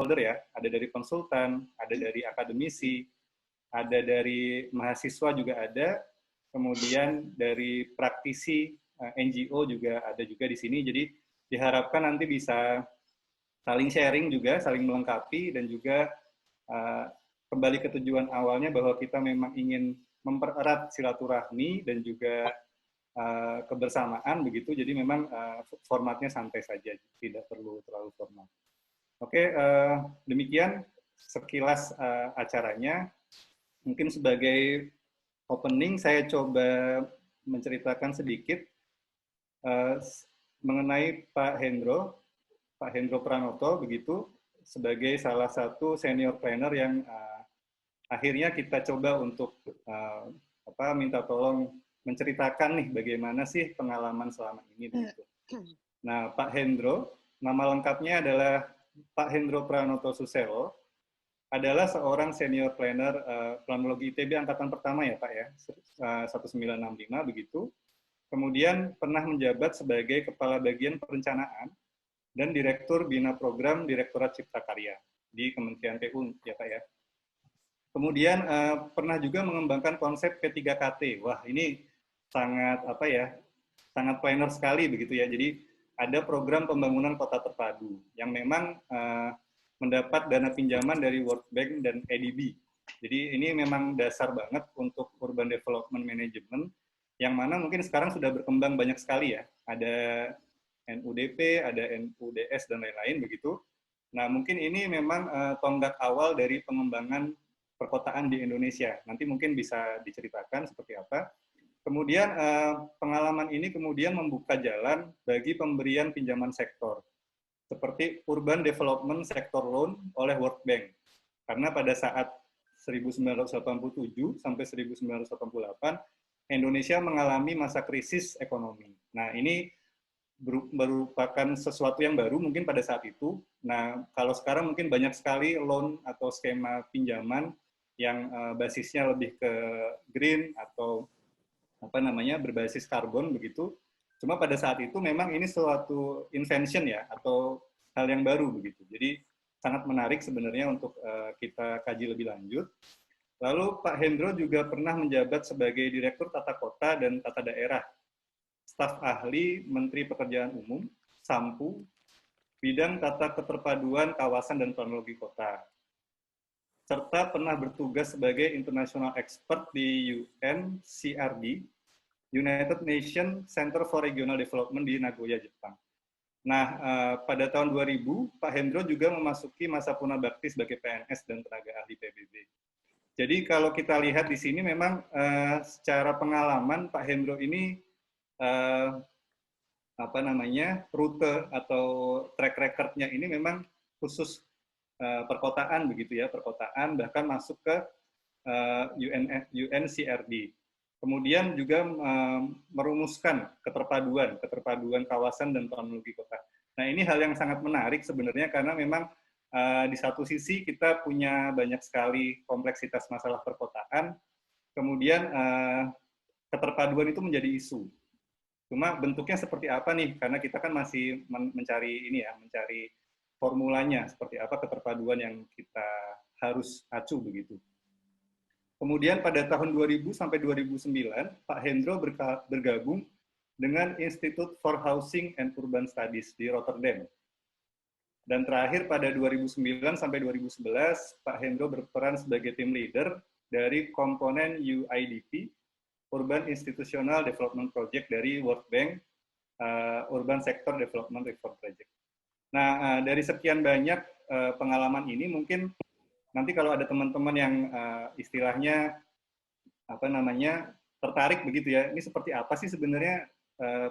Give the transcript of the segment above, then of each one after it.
stakeholder ya, ada dari konsultan, ada dari akademisi, ada dari mahasiswa juga ada, kemudian dari praktisi NGO juga ada juga di sini. Jadi diharapkan nanti bisa saling sharing juga, saling melengkapi, dan juga kembali ke tujuan awalnya bahwa kita memang ingin mempererat silaturahmi dan juga kebersamaan begitu. Jadi memang formatnya santai saja, tidak perlu terlalu formal. Oke, demikian sekilas acaranya. Mungkin sebagai opening saya coba menceritakan sedikit mengenai Pak Hendro Pranoto begitu, sebagai salah satu senior planner yang akhirnya kita coba untuk minta tolong menceritakan nih bagaimana sih pengalaman selama ini begitu. Nah, Pak Hendro, nama lengkapnya adalah Pak Hendro Pranoto Suselo, adalah seorang senior planner planologi ITB angkatan pertama ya Pak ya, 1965 begitu. Kemudian pernah menjabat sebagai Kepala Bagian Perencanaan dan Direktur Bina Program Direktorat Cipta Karya di Kementerian PU ya Pak ya. Kemudian pernah juga mengembangkan konsep P3KT. Wah, ini sangat sangat planner sekali begitu ya. Jadi ada program pembangunan kota terpadu yang memang mendapat dana pinjaman dari World Bank dan ADB. Jadi ini memang dasar banget untuk urban development management, yang mana mungkin sekarang sudah berkembang banyak sekali ya. Ada NUDP, ada NUDS dan lain-lain begitu. Nah, mungkin ini memang tonggak awal dari pengembangan perkotaan di Indonesia. Nanti mungkin bisa diceritakan seperti apa. Kemudian pengalaman ini kemudian membuka jalan bagi pemberian pinjaman sektor, seperti Urban Development Sector Loan oleh World Bank. Karena pada saat 1987 sampai 1988, Indonesia mengalami masa krisis ekonomi. Nah, ini merupakan sesuatu yang baru mungkin pada saat itu. Nah, kalau sekarang mungkin banyak sekali loan atau skema pinjaman yang basisnya lebih ke green atau berbasis karbon begitu. Cuma pada saat itu memang ini suatu invention ya, atau hal yang baru begitu. Jadi sangat menarik sebenarnya untuk kita kaji lebih lanjut. Lalu Pak Hendro juga pernah menjabat sebagai Direktur Tata Kota dan Tata Daerah, staf ahli Menteri Pekerjaan Umum, SAMPU, bidang tata keterpaduan kawasan dan planologi kota, serta pernah bertugas sebagai international expert di UNCRD, United Nations Center for Regional Development di Nagoya, Jepang. Nah, pada tahun 2000, Pak Hendro juga memasuki masa punabakti sebagai PNS dan tenaga ahli PBB. Jadi kalau kita lihat di sini memang secara pengalaman Pak Hendro ini rute atau track record-nya ini memang khusus perkotaan begitu ya, perkotaan bahkan masuk ke UNCRD. Kemudian juga merumuskan keterpaduan kawasan dan planologi kota. Nah, ini hal yang sangat menarik sebenarnya karena memang di satu sisi kita punya banyak sekali kompleksitas masalah perkotaan, kemudian keterpaduan itu menjadi isu. Cuma bentuknya seperti apa nih? Karena kita kan masih mencari formulanya seperti apa keterpaduan yang kita harus acu begitu. Kemudian pada tahun 2000 sampai 2009, Pak Hendro bergabung dengan Institute for Housing and Urban Studies di Rotterdam. Dan terakhir pada 2009 sampai 2011, Pak Hendro berperan sebagai tim leader dari komponen UIDP, Urban Institutional Development Project dari World Bank, Urban Sector Development Reform Project. Nah, dari sekian banyak pengalaman ini, mungkin nanti kalau ada teman-teman yang istilahnya tertarik begitu ya, ini seperti apa sih sebenarnya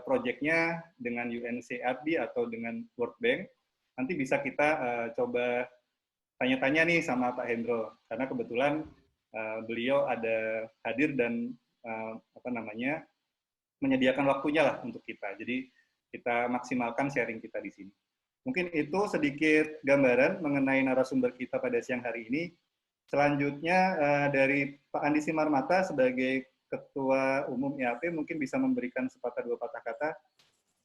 proyeknya dengan UNCRD atau dengan World Bank, nanti bisa kita coba tanya-tanya nih sama Pak Hendro, karena kebetulan beliau ada hadir dan menyediakan waktunya lah untuk kita. Jadi kita maksimalkan sharing kita di sini. Mungkin itu sedikit gambaran mengenai narasumber kita pada siang hari ini. Selanjutnya dari Pak Andi Simarmata sebagai Ketua Umum IAP mungkin bisa memberikan sepatah dua patah kata.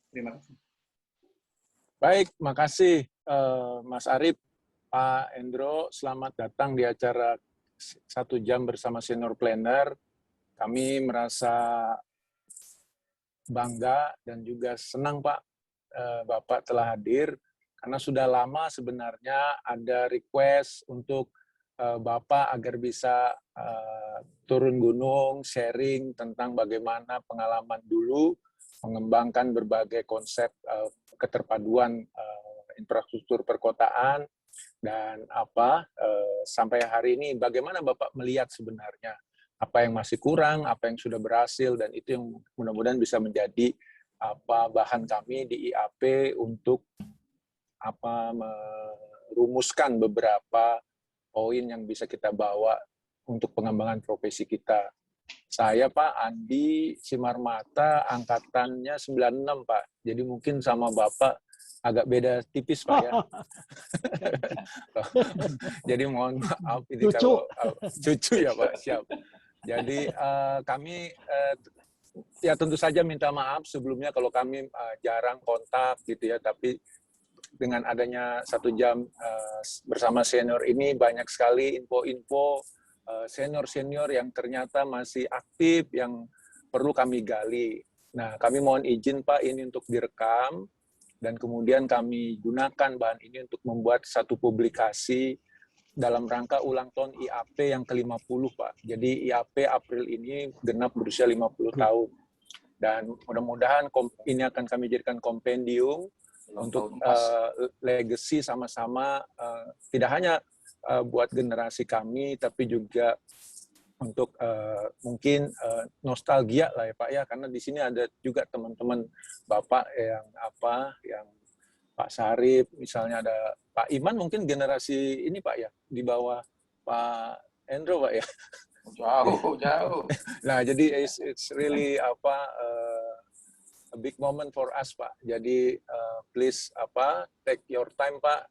Terima kasih. Baik, makasih Mas Arif. Pak Endro, selamat datang di acara 1 jam bersama Senior Planner. Kami merasa bangga dan juga senang Pak, Bapak telah hadir, karena sudah lama sebenarnya ada request untuk Bapak agar bisa turun gunung, sharing tentang bagaimana pengalaman dulu, mengembangkan berbagai konsep keterpaduan infrastruktur perkotaan, dan sampai hari ini bagaimana Bapak melihat sebenarnya apa yang masih kurang, apa yang sudah berhasil, dan itu yang mudah-mudahan bisa menjadi bahan kami di IAP untuk merumuskan beberapa poin yang bisa kita bawa untuk pengembangan profesi kita. Saya Pak Andi Simarmata, angkatannya 96 Pak. Jadi mungkin sama Bapak agak beda tipis Pak ya. Jadi mohon maaf ini kalau cucu ya Pak, siap. Jadi kami ya tentu saja minta maaf sebelumnya kalau kami jarang kontak gitu ya, tapi dengan adanya 1 jam bersama senior ini banyak sekali info-info senior-senior yang ternyata masih aktif yang perlu kami gali. Nah, kami mohon izin Pak ini untuk direkam dan kemudian kami gunakan bahan ini untuk membuat satu publikasi dalam rangka ulang tahun IAP yang ke-50 Pak. Jadi IAP April ini genap berusia 50 tahun. Dan mudah-mudahan ini akan kami jadikan kompendium untuk legacy sama-sama, tidak hanya buat generasi kami, tapi juga untuk mungkin nostalgia lah ya Pak ya, karena di sini ada juga teman-teman Bapak yang Pak Sarip, misalnya ada Pak Iman, mungkin generasi ini Pak ya, di bawah Pak Endro Pak ya. Jauh. Nah, jadi it's really a big moment for us Pak. Jadi please take your time Pak,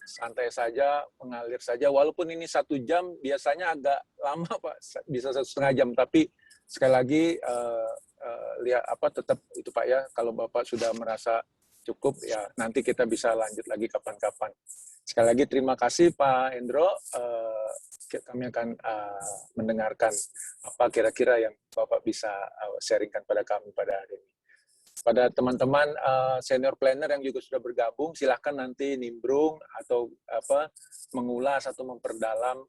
santai saja, mengalir saja. Walaupun ini 1 jam, biasanya agak lama Pak, bisa 1,5 jam. Tapi sekali lagi lihat tetap itu Pak ya. Kalau Bapak sudah merasa cukup ya, nanti kita bisa lanjut lagi kapan-kapan. Sekali lagi terima kasih Pak Endro. Kami akan mendengarkan apa kira-kira yang Bapak bisa sharingkan pada kami pada hari ini. Pada teman-teman senior planner yang juga sudah bergabung, silahkan nanti nimbrung atau mengulas atau memperdalam,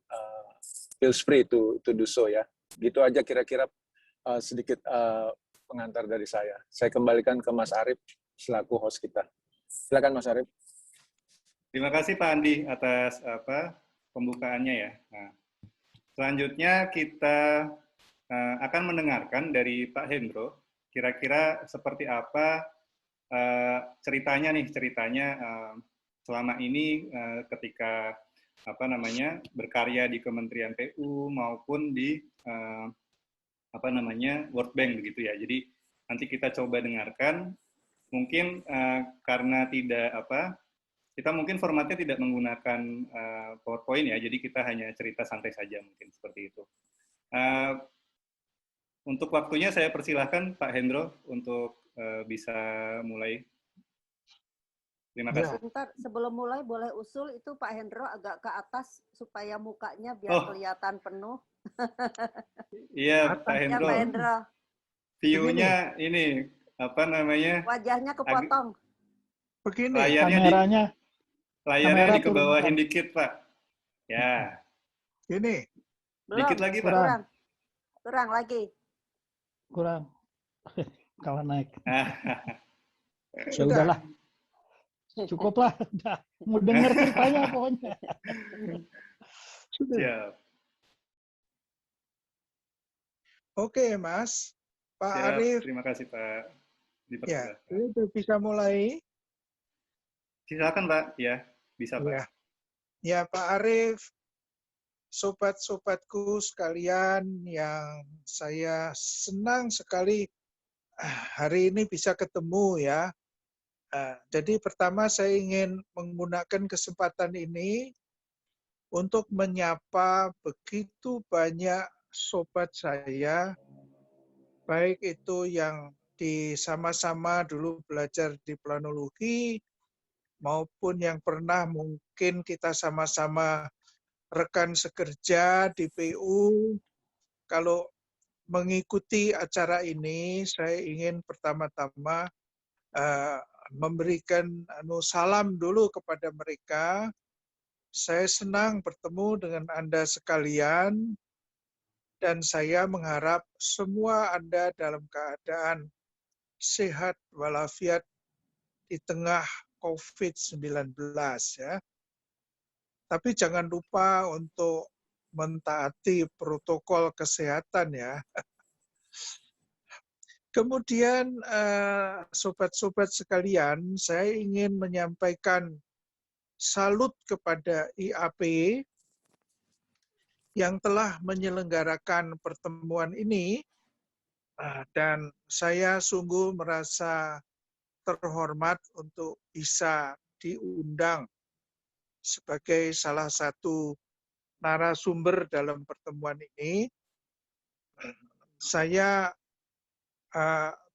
feel free to do so ya. Gitu aja kira-kira sedikit pengantar dari saya. Saya kembalikan ke Mas Arif selaku host kita. Silakan Mas Arif. Terima kasih Pak Andi atas pembukaannya ya. Nah, selanjutnya kita akan mendengarkan dari Pak Hendro, kira-kira seperti apa ceritanya selama ini ketika berkarya di Kementerian PU maupun di World Bank begitu ya. Jadi nanti kita coba dengarkan. Mungkin karena kita mungkin formatnya tidak menggunakan PowerPoint ya, jadi kita hanya cerita santai saja mungkin seperti itu. Untuk waktunya saya persilahkan Pak Hendro untuk bisa mulai. Terima kasih. Bentar, sebelum mulai boleh usul itu Pak Hendro agak ke atas supaya mukanya biar kelihatan penuh. Iya Pak Hendro. Ya, Pak Hendro. View-nya ini wajahnya kepotong. Begini. Layarnya dikebawahin dikit Pak. Ya. Gini. Dikit lagi Pak. Kurang lagi. Kurang. Kalau naik. Sudahlah. Cukuplah. Udah. Mau dengar ceritanya pokoknya. Sudah. Siap. Oke, Mas. Pak Siap. Arif. Terima kasih Pak. Ya, itu bisa mulai. Silakan Pak. Ya, bisa Pak. Ya, Pak Arif. Sobat-sobatku sekalian yang saya senang sekali hari ini bisa ketemu ya. Jadi pertama saya ingin menggunakan kesempatan ini untuk menyapa begitu banyak sobat saya, baik itu yang sama-sama dulu belajar di planologi maupun yang pernah mungkin kita sama-sama rekan sekerja di PU. Kalau mengikuti acara ini, saya ingin pertama-tama memberikan salam dulu kepada mereka. Saya senang bertemu dengan Anda sekalian, dan saya mengharap semua Anda dalam keadaan sehat walafiat di tengah COVID-19 ya. Tapi jangan lupa untuk mentaati protokol kesehatan ya. Kemudian sobat-sobat sekalian, saya ingin menyampaikan salut kepada IAP yang telah menyelenggarakan pertemuan ini, dan saya sungguh merasa terhormat untuk bisa diundang sebagai salah satu narasumber dalam pertemuan ini. Saya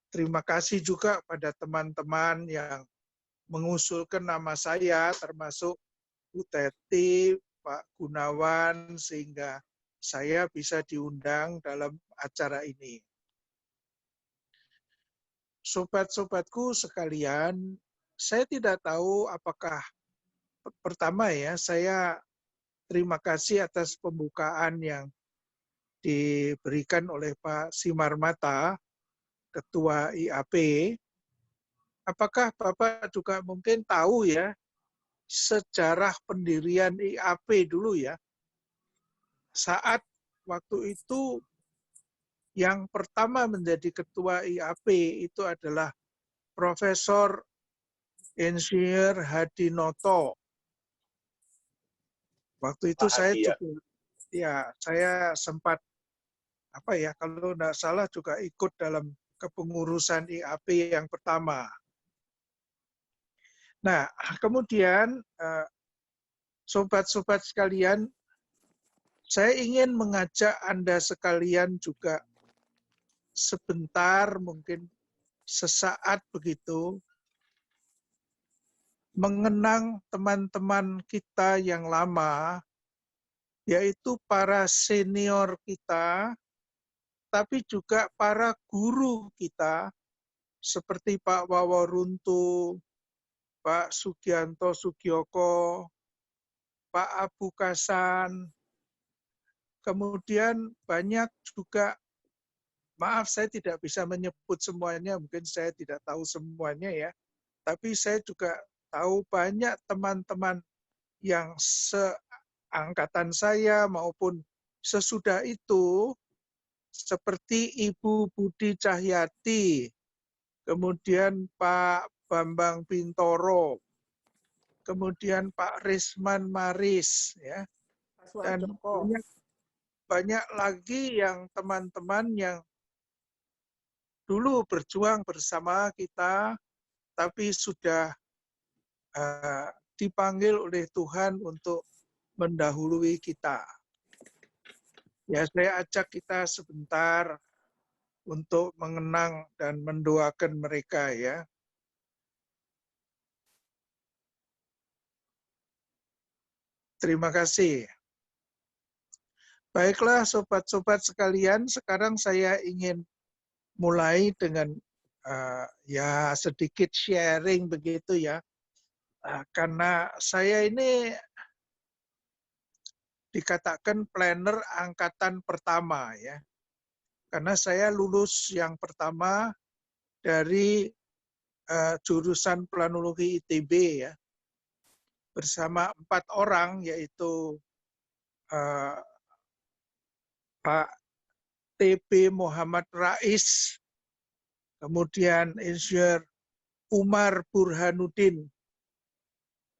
terima kasih juga pada teman-teman yang mengusulkan nama saya, termasuk Bu Teti, Pak Gunawan, sehingga saya bisa diundang dalam acara ini. Sobat-sobatku sekalian, saya tidak tahu apakah pertama ya, saya terima kasih atas pembukaan yang diberikan oleh Pak Simarmata, Ketua IAP. Apakah Bapak juga mungkin tahu ya sejarah pendirian IAP dulu ya? Saat waktu itu yang pertama menjadi ketua IAP itu adalah Profesor Insinyur Hadinoto. Waktu itu saya juga saya sempat kalau tidak salah juga ikut dalam kepengurusan IAP yang pertama. Nah, kemudian sobat-sobat sekalian, saya ingin mengajak Anda sekalian juga sebentar, mungkin sesaat begitu, mengenang teman-teman kita yang lama, yaitu para senior kita, tapi juga para guru kita, seperti Pak Waworuntu, Pak Sugianto Sugioko, Pak Abu Kasan, kemudian banyak juga, maaf saya tidak bisa menyebut semuanya, mungkin saya tidak tahu semuanya ya, tapi saya juga tahu banyak teman-teman yang seangkatan saya maupun sesudah itu, seperti Ibu Budi Cahyati, kemudian Pak Bambang Bintoro, kemudian Pak Risman Maris, ya, dan banyak lagi yang teman-teman yang dulu berjuang bersama kita, tapi sudah dipanggil oleh Tuhan untuk mendahului kita. Ya, saya ajak kita sebentar untuk mengenang dan mendoakan mereka ya. Terima kasih. Baiklah sobat-sobat sekalian, sekarang saya ingin mulai dengan ya sedikit sharing begitu ya. Karena saya ini dikatakan planner angkatan pertama ya. Karena saya lulus yang pertama dari jurusan planologi ITB ya. Bersama 4 orang, yaitu Pak TB Muhammad Rais, kemudian Insinyur Umar Burhanuddin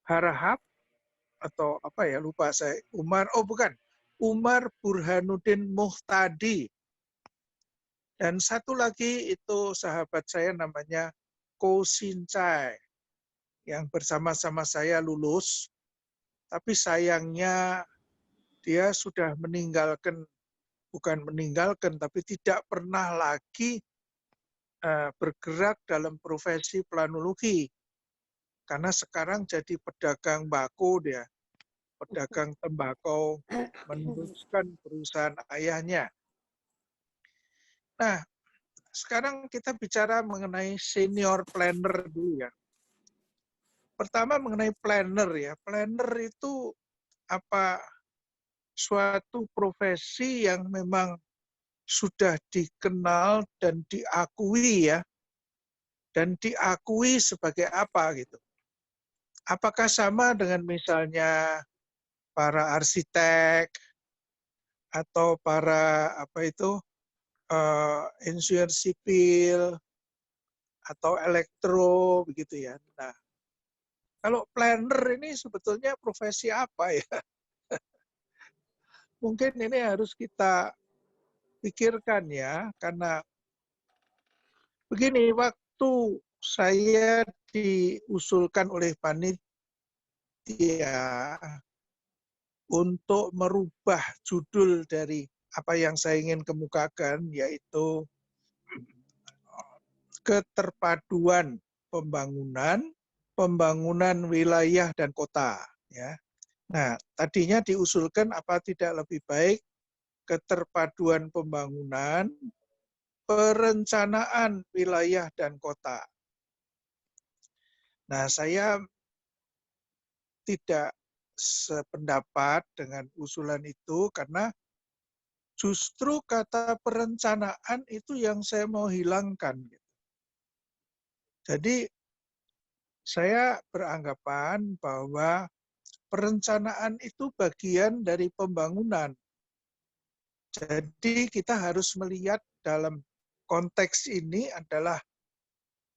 Harahap, atau apa ya, lupa saya, Umar Burhanuddin Muhtadi. Dan satu lagi itu sahabat saya namanya Ko Sincai, yang bersama-sama saya lulus, tapi sayangnya dia sudah tapi tidak pernah lagi bergerak dalam profesi planologi, karena sekarang jadi pedagang bako dia, pedagang tembakau, meneruskan perusahaan ayahnya. Nah, sekarang kita bicara mengenai senior planner dulu ya. Pertama mengenai planner ya. Planner itu apa, suatu profesi yang memang sudah dikenal dan diakui ya. Dan diakui sebagai apa gitu. Apakah sama dengan misalnya para arsitek atau para insinyur sipil atau elektro begitu ya. Nah, kalau planner ini sebetulnya profesi apa ya? Mungkin ini harus kita pikirkan ya, karena begini, waktu saya diusulkan oleh panitia untuk merubah judul dari apa yang saya ingin kemukakan, yaitu keterpaduan pembangunan wilayah dan kota. Ya. Nah, tadinya diusulkan apa tidak lebih baik keterpaduan pembangunan, perencanaan wilayah dan kota. Nah, saya tidak sependapat dengan usulan itu karena justru kata perencanaan itu yang saya mau hilangkan. Jadi saya beranggapan bahwa perencanaan itu bagian dari pembangunan. Jadi kita harus melihat dalam konteks ini adalah,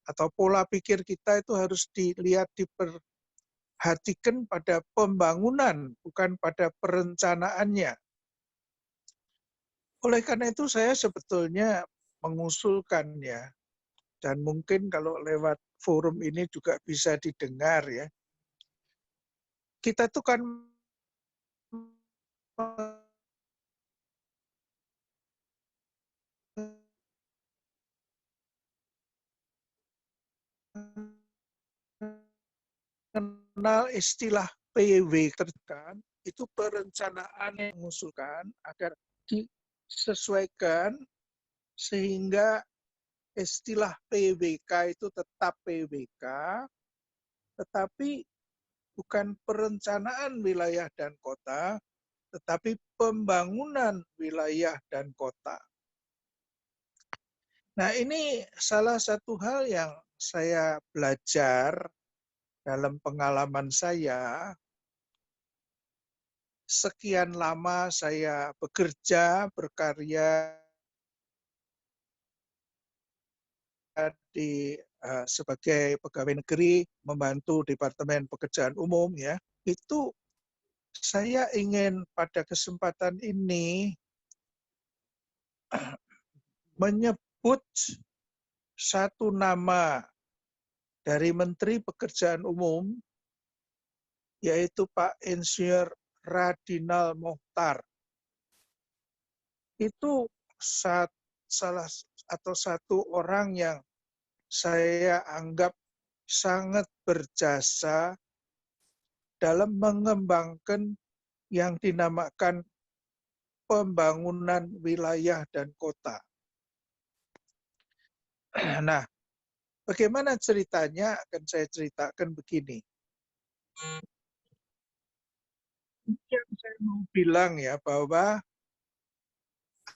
atau pola pikir kita itu harus dilihat, diperhatikan pada pembangunan, bukan pada perencanaannya. Oleh karena itu saya sebetulnya mengusulkan ya, dan mungkin kalau lewat forum ini juga bisa didengar ya. Kita tuh kan mengenal istilah PW kan, itu perencanaan yang mengusulkan agar disesuaikan sehingga istilah PWK itu tetap PWK, tetapi bukan perencanaan wilayah dan kota, tetapi pembangunan wilayah dan kota. Nah, ini salah satu hal yang saya belajar dalam pengalaman saya. Sekian lama saya bekerja, berkarya sebagai pegawai negeri, membantu Departemen Pekerjaan Umum ya. Itu saya ingin pada kesempatan ini menyebut satu nama dari Menteri Pekerjaan Umum, yaitu Pak Insinyur Radinal Mochtar. Itu satu orang yang saya anggap sangat berjasa dalam mengembangkan yang dinamakan pembangunan wilayah dan kota. Nah, bagaimana ceritanya akan saya ceritakan begini. Yang saya mau bilang ya, bahwa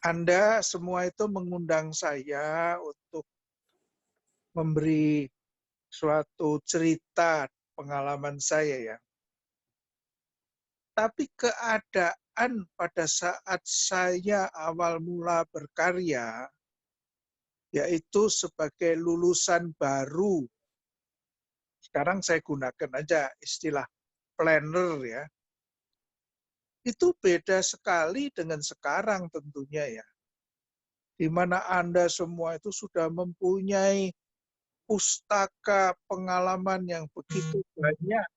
Anda semua itu mengundang saya untuk memberi suatu cerita pengalaman saya ya. Tapi keadaan pada saat saya awal mula berkarya, yaitu sebagai lulusan baru. Sekarang saya gunakan aja istilah planner ya. Itu beda sekali dengan sekarang tentunya ya. Di mana Anda semua itu sudah mempunyai pustaka pengalaman yang begitu banyak.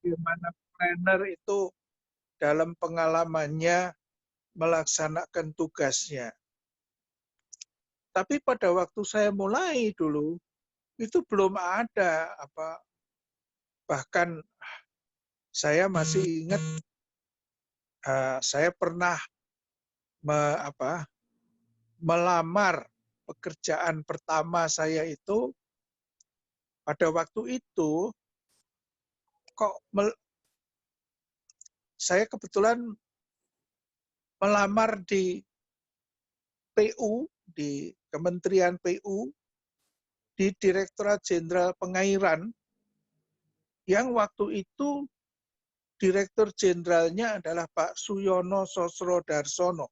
Di mana planner itu dalam pengalamannya melaksanakan tugasnya. Tapi pada waktu saya mulai dulu, itu belum ada Bahkan saya masih ingat saya pernah melamar pekerjaan pertama saya itu pada waktu itu saya kebetulan melamar di PU, di Kementerian PU, di Direktorat Jenderal Pengairan, yang waktu itu Direktur Jenderalnya adalah Pak Suyono Sosrodarsono.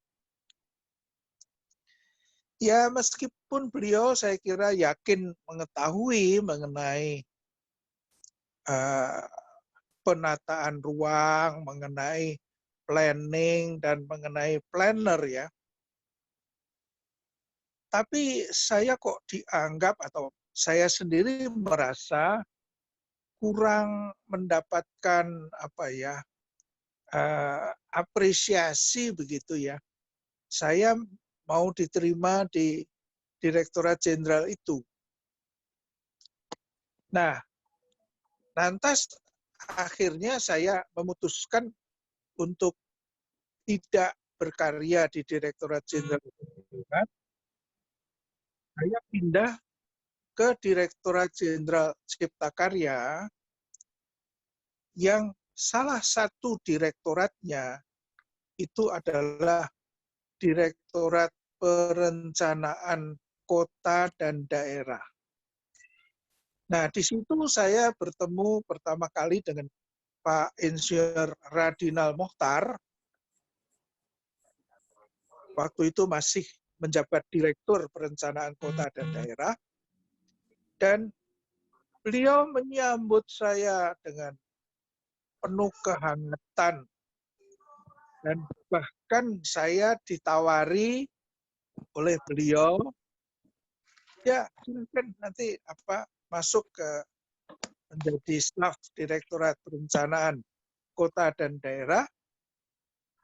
Ya, meskipun beliau saya kira yakin mengetahui mengenai penataan ruang, mengenai planning, dan mengenai planner ya. Tapi saya kok dianggap atau saya sendiri merasa kurang mendapatkan apresiasi begitu ya. Saya mau diterima di Direktorat Jenderal itu. Nah, lantas akhirnya saya memutuskan untuk tidak berkarya di Direktorat Jenderal. Saya pindah ke Direktorat Jenderal Cipta Karya yang salah satu direktoratnya itu adalah Direktorat Perencanaan Kota dan Daerah. Nah, di situ saya bertemu pertama kali dengan Pak Insinyur Radinal Mochtar. Waktu itu masih menjabat Direktur Perencanaan Kota dan Daerah. Dan beliau menyambut saya dengan penuh kehangatan. Dan bahkan saya ditawari oleh beliau, ya silakan nanti masuk ke menjadi staf Direktorat Perencanaan Kota dan Daerah,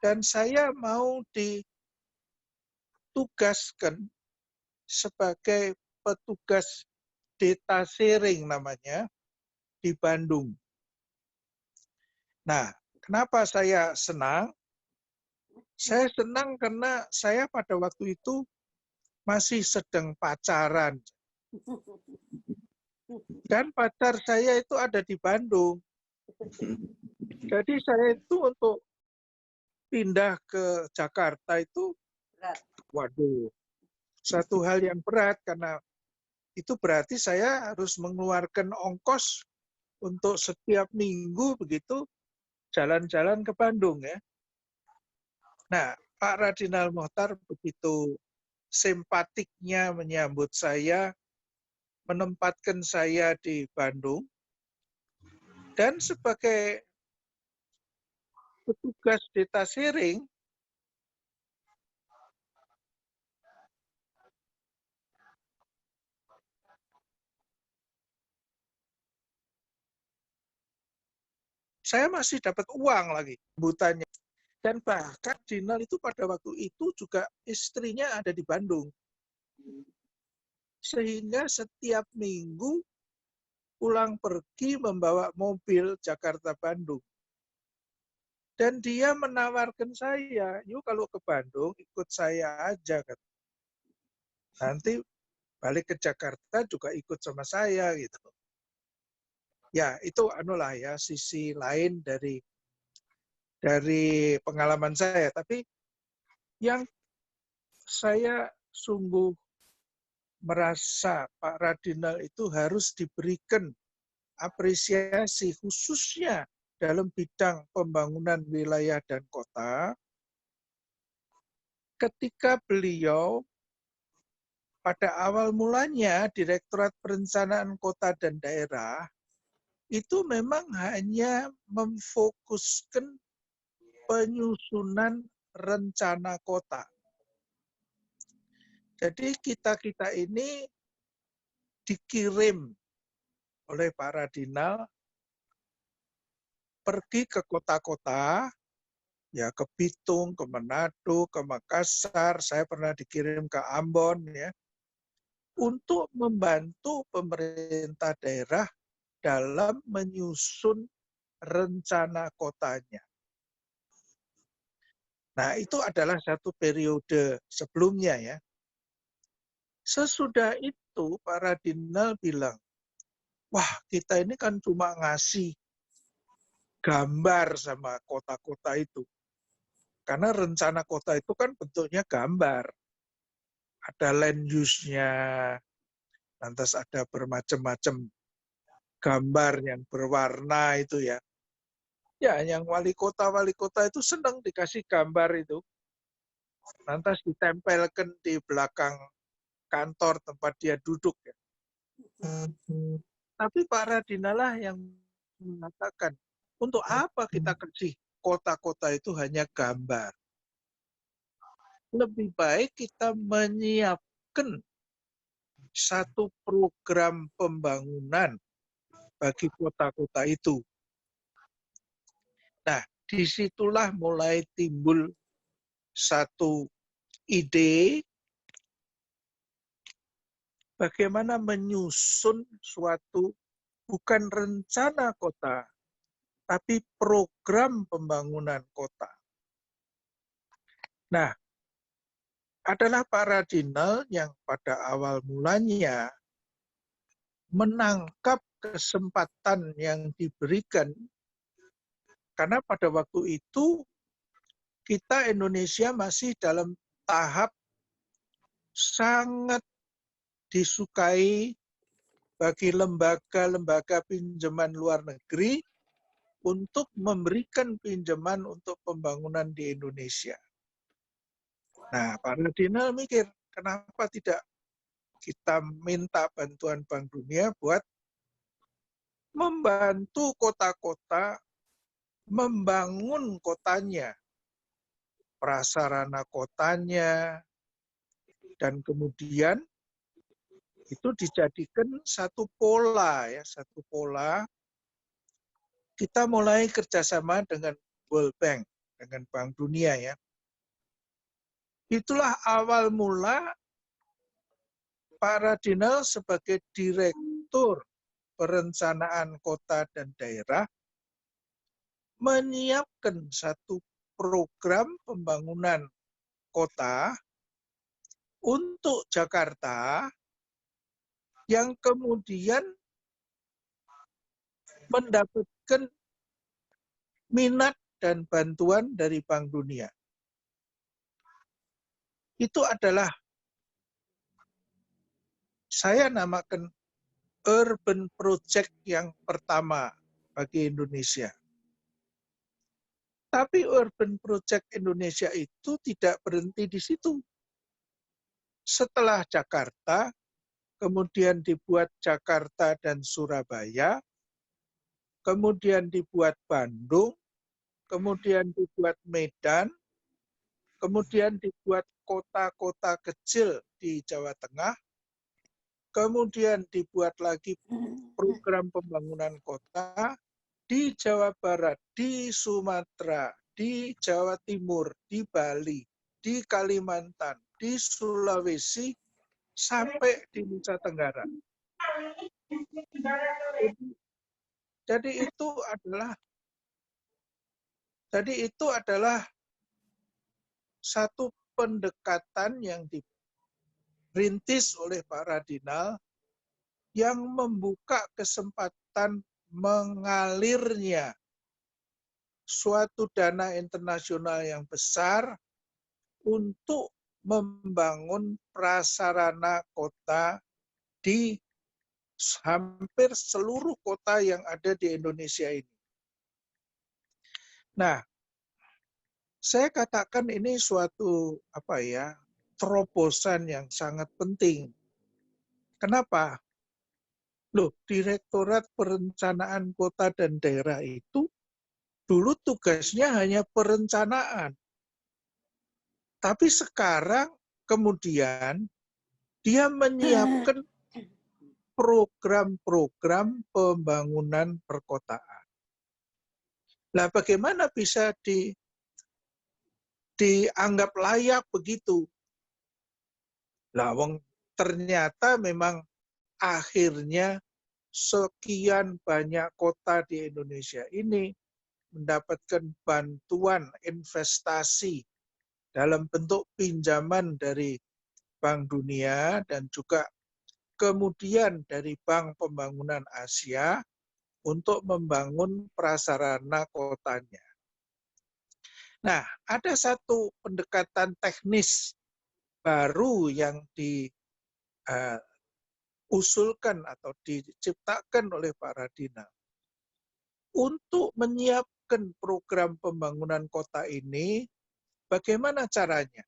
dan saya mau ditugaskan sebagai petugas detasering namanya di Bandung. Nah, kenapa saya senang? Saya senang karena saya pada waktu itu masih sedang pacaran. Dan pacar saya itu ada di Bandung. Jadi saya itu untuk pindah ke Jakarta itu, waduh, satu hal yang berat karena itu berarti saya harus mengeluarkan ongkos untuk setiap minggu begitu jalan-jalan ke Bandung ya. Nah, Pak Radinal Mochtar begitu simpatiknya menyambut saya, menempatkan saya di Bandung, dan sebagai petugas detasering, saya masih dapat uang lagi sambutannya. Dan bahkan Dinal itu pada waktu itu juga istrinya ada di Bandung. Sehingga setiap minggu pulang pergi membawa mobil Jakarta-Bandung. Dan dia menawarkan saya, yuk kalau ke Bandung ikut saya aja. Nanti balik ke Jakarta juga ikut sama saya gitu. Ya itu ya sisi lain dari pengalaman saya. Tapi yang saya sungguh merasa Pak Radinal itu harus diberikan apresiasi khususnya dalam bidang pembangunan wilayah dan kota, ketika beliau pada awal mulanya Direktorat Perencanaan Kota dan Daerah itu memang hanya memfokuskan penyusunan rencana kota. Jadi kita ini dikirim oleh Pak Radinal pergi ke kota-kota, ya ke Bitung, ke Manado, ke Makassar, saya pernah dikirim ke Ambon, ya, untuk membantu pemerintah daerah dalam menyusun rencana kotanya. Nah, itu adalah satu periode sebelumnya ya. Sesudah itu Pak Radinal bilang, wah kita ini kan cuma ngasih gambar sama kota-kota itu. Karena rencana kota itu kan bentuknya gambar. Ada land use-nya, lantas ada bermacam-macam gambar yang berwarna itu ya. Ya, yang wali kota itu senang dikasih gambar itu. Lantas ditempelkan di belakang kantor tempat dia duduk ya. Tapi Pak Radinalah yang mengatakan, untuk apa kita kasih kota-kota itu hanya gambar? Lebih baik kita menyiapkan satu program pembangunan bagi kota-kota itu. Nah, disitulah mulai timbul satu ide bagaimana menyusun suatu bukan rencana kota, tapi program pembangunan kota. Nah, adalah Pak Radinal yang pada awal mulanya menangkap kesempatan yang diberikan, karena pada waktu itu kita Indonesia masih dalam tahap sangat disukai bagi lembaga-lembaga pinjaman luar negeri untuk memberikan pinjaman untuk pembangunan di Indonesia. Nah, Pak Radinal mikir, kenapa tidak kita minta bantuan Bank Dunia buat membantu kota-kota membangun kotanya, prasarana kotanya, dan kemudian itu dijadikan satu pola ya, satu pola. Kita mulai kerjasama dengan World Bank, dengan Bank Dunia ya. Itulah awal mula Pak Radinal sebagai Direktur Perencanaan Kota dan Daerah menyiapkan satu program pembangunan kota untuk Jakarta yang kemudian mendapatkan minat dan bantuan dari Bank Dunia. Itu adalah saya namakan urban project yang pertama bagi Indonesia. Tapi urban project Indonesia itu tidak berhenti di situ. Setelah Jakarta, kemudian dibuat Jakarta dan Surabaya, kemudian dibuat Bandung, kemudian dibuat Medan, kemudian dibuat kota-kota kecil di Jawa Tengah, kemudian dibuat lagi program pembangunan kota di Jawa Barat, di Sumatera, di Jawa Timur, di Bali, di Kalimantan, di Sulawesi, sampai di Nusa Tenggara. Jadi itu adalah satu pendekatan yang dirintis oleh Pak Radinal yang membuka kesempatan mengalirnya suatu dana internasional yang besar untuk membangun prasarana kota di hampir seluruh kota yang ada di Indonesia ini. Nah, saya katakan ini suatu terobosan yang sangat penting. Kenapa? Loh, Direktorat Perencanaan Kota dan Daerah itu dulu tugasnya hanya perencanaan. Tapi sekarang kemudian dia menyiapkan program-program pembangunan perkotaan. Nah, bagaimana bisa dianggap layak begitu? Nah, ternyata memang akhirnya sekian banyak kota di Indonesia ini mendapatkan bantuan investasi dalam bentuk pinjaman dari Bank Dunia dan juga kemudian dari Bank Pembangunan Asia untuk membangun prasarana kotanya. Nah, ada satu pendekatan teknis baru yang diusulkan atau diciptakan oleh Pak Radinal untuk menyiapkan program pembangunan kota ini. Bagaimana caranya?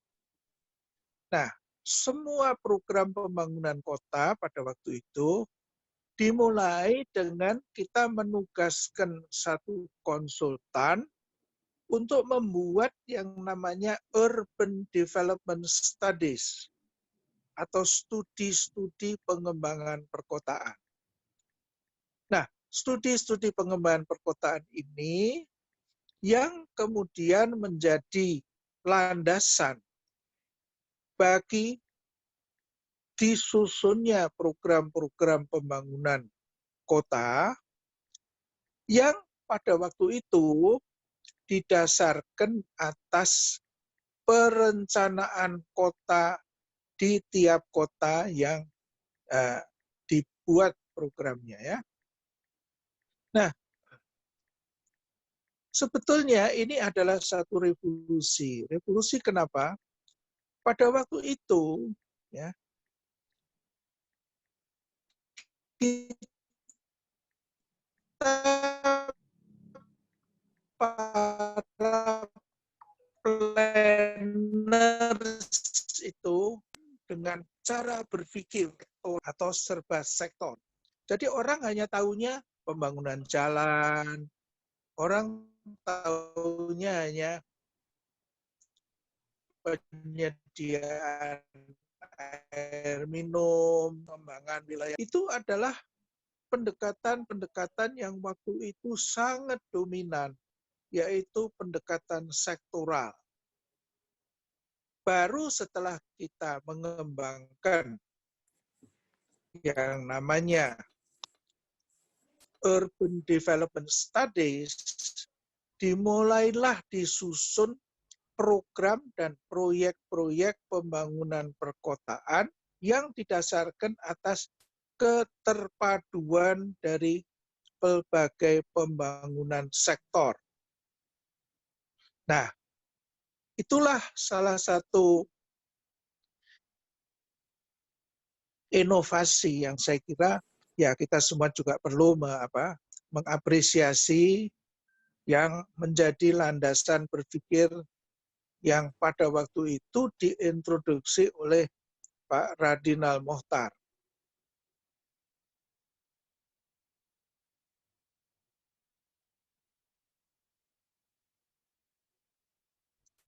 Nah, semua program pembangunan kota pada waktu itu dimulai dengan kita menugaskan satu konsultan untuk membuat yang namanya Urban Development Studies atau studi-studi pengembangan perkotaan. Nah, studi-studi pengembangan perkotaan ini yang kemudian menjadi landasan bagi disusunnya program-program pembangunan kota yang pada waktu itu didasarkan atas perencanaan kota di tiap kota yang dibuat programnya ya. Nah, sebetulnya ini adalah satu revolusi. Revolusi kenapa? Pada waktu itu ya kita para planners itu dengan cara berpikir atau serba sektor. Jadi orang hanya tahunya pembangunan jalan, orang tahunya hanya penyediaan air minum, pengembangan wilayah. Itu adalah pendekatan-pendekatan yang waktu itu sangat dominan, yaitu pendekatan sektoral. Baru setelah kita mengembangkan yang namanya Urban Development Studies, dimulailah disusun program dan proyek-proyek pembangunan perkotaan yang didasarkan atas keterpaduan dari berbagai pembangunan sektor. Nah, itulah salah satu inovasi yang saya kira ya kita semua juga perlu mengapresiasi yang menjadi landasan berpikir yang pada waktu itu diintroduksi oleh Pak Radinal Mohtar.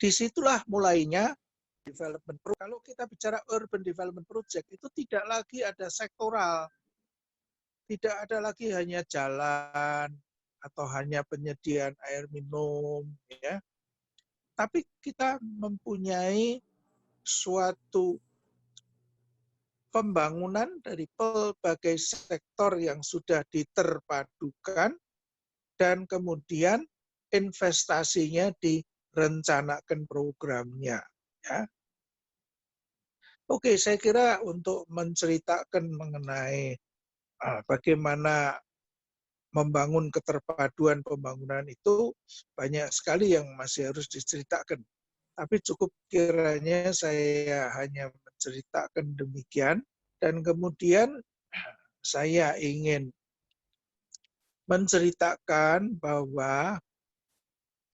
Disitulah mulainya development project. Kalau kita bicara urban development project itu tidak lagi ada sektoral, tidak ada lagi hanya jalan atau hanya penyediaan air minum, ya. Tapi kita mempunyai suatu pembangunan dari berbagai sektor yang sudah diterpadukan dan kemudian investasinya direncanakan programnya. Ya. Oke, saya kira untuk menceritakan mengenai bagaimana membangun keterpaduan pembangunan itu banyak sekali yang masih harus diceritakan. Tapi cukup kiranya saya hanya menceritakan demikian dan kemudian saya ingin menceritakan bahwa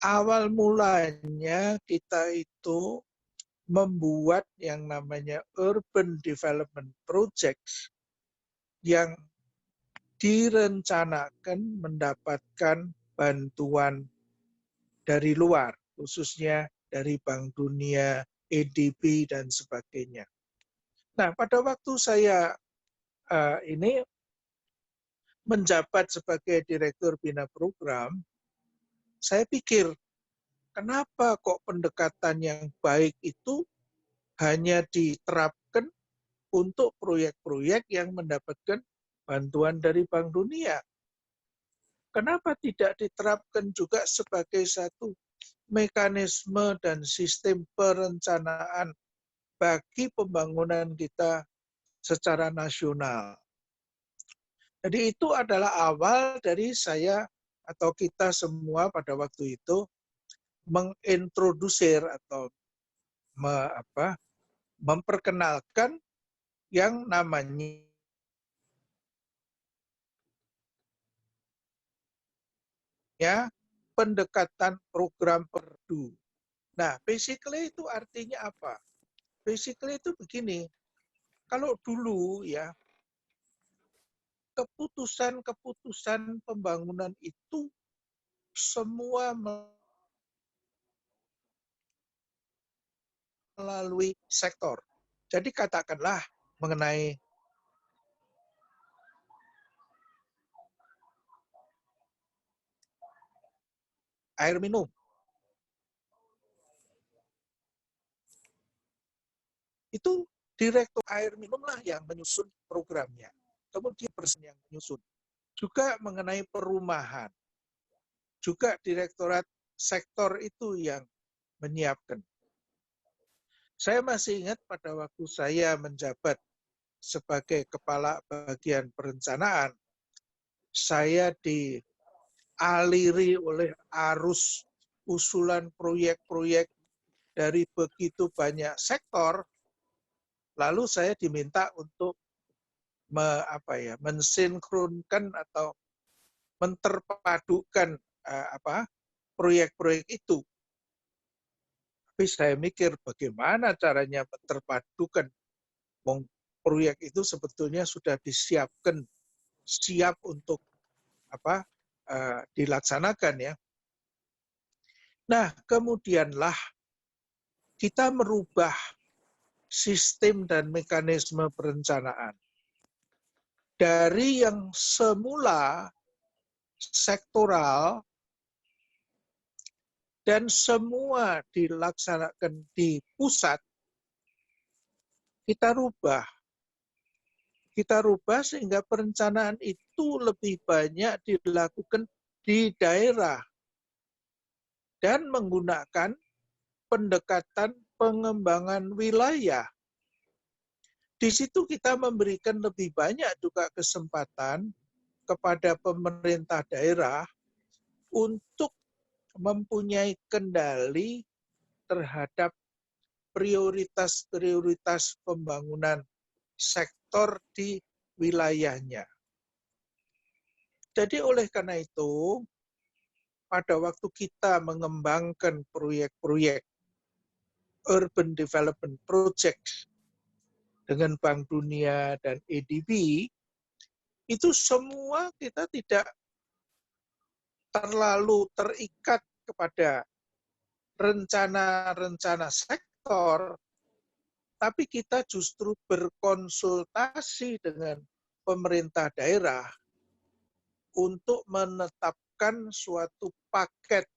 awal mulanya kita itu membuat yang namanya urban development projects yang direncanakan mendapatkan bantuan dari luar, khususnya dari Bank Dunia, EDB, dan sebagainya. Nah, pada waktu saya ini menjabat sebagai Direktur Bina Program, saya pikir, kenapa kok pendekatan yang baik itu hanya diterapkan untuk proyek-proyek yang mendapatkan bantuan dari Bank Dunia. Kenapa tidak diterapkan juga sebagai satu mekanisme dan sistem perencanaan bagi pembangunan kita secara nasional? Jadi itu adalah awal dari saya atau kita semua pada waktu itu mengintrodusir atau memperkenalkan yang namanya pendekatan program perdu. Nah, basically itu artinya apa? Basically itu begini, kalau dulu ya, keputusan-keputusan pembangunan itu semua melalui sektor. Jadi katakanlah mengenai air minum. Itu direktur air minumlah yang menyusun programnya. Kemudian person yang menyusun. Juga mengenai perumahan. Juga direktorat sektor itu yang menyiapkan. Saya masih ingat pada waktu saya menjabat sebagai kepala bagian perencanaan, saya dialiri oleh arus usulan proyek-proyek dari begitu banyak sektor, lalu saya diminta untuk mensinkronkan atau menterpadukan proyek-proyek itu. Tapi saya mikir bagaimana caranya menterpadukan. Proyek itu sebetulnya sudah disiapkan, siap untuk dilaksanakan ya. Nah, kemudianlah kita merubah sistem dan mekanisme perencanaan. Dari yang semula sektoral dan semua dilaksanakan di pusat, kita rubah. Kita rubah sehingga perencanaan itu lebih banyak dilakukan di daerah dan menggunakan pendekatan pengembangan wilayah. Di situ kita memberikan lebih banyak juga kesempatan kepada pemerintah daerah untuk mempunyai kendali terhadap prioritas-prioritas pembangunan sektor di wilayahnya. Jadi oleh karena itu, pada waktu kita mengembangkan proyek-proyek Urban Development Project dengan Bank Dunia dan ADB, itu semua kita tidak terlalu terikat kepada rencana-rencana sektor, tapi kita justru berkonsultasi dengan pemerintah daerah untuk menetapkan suatu paket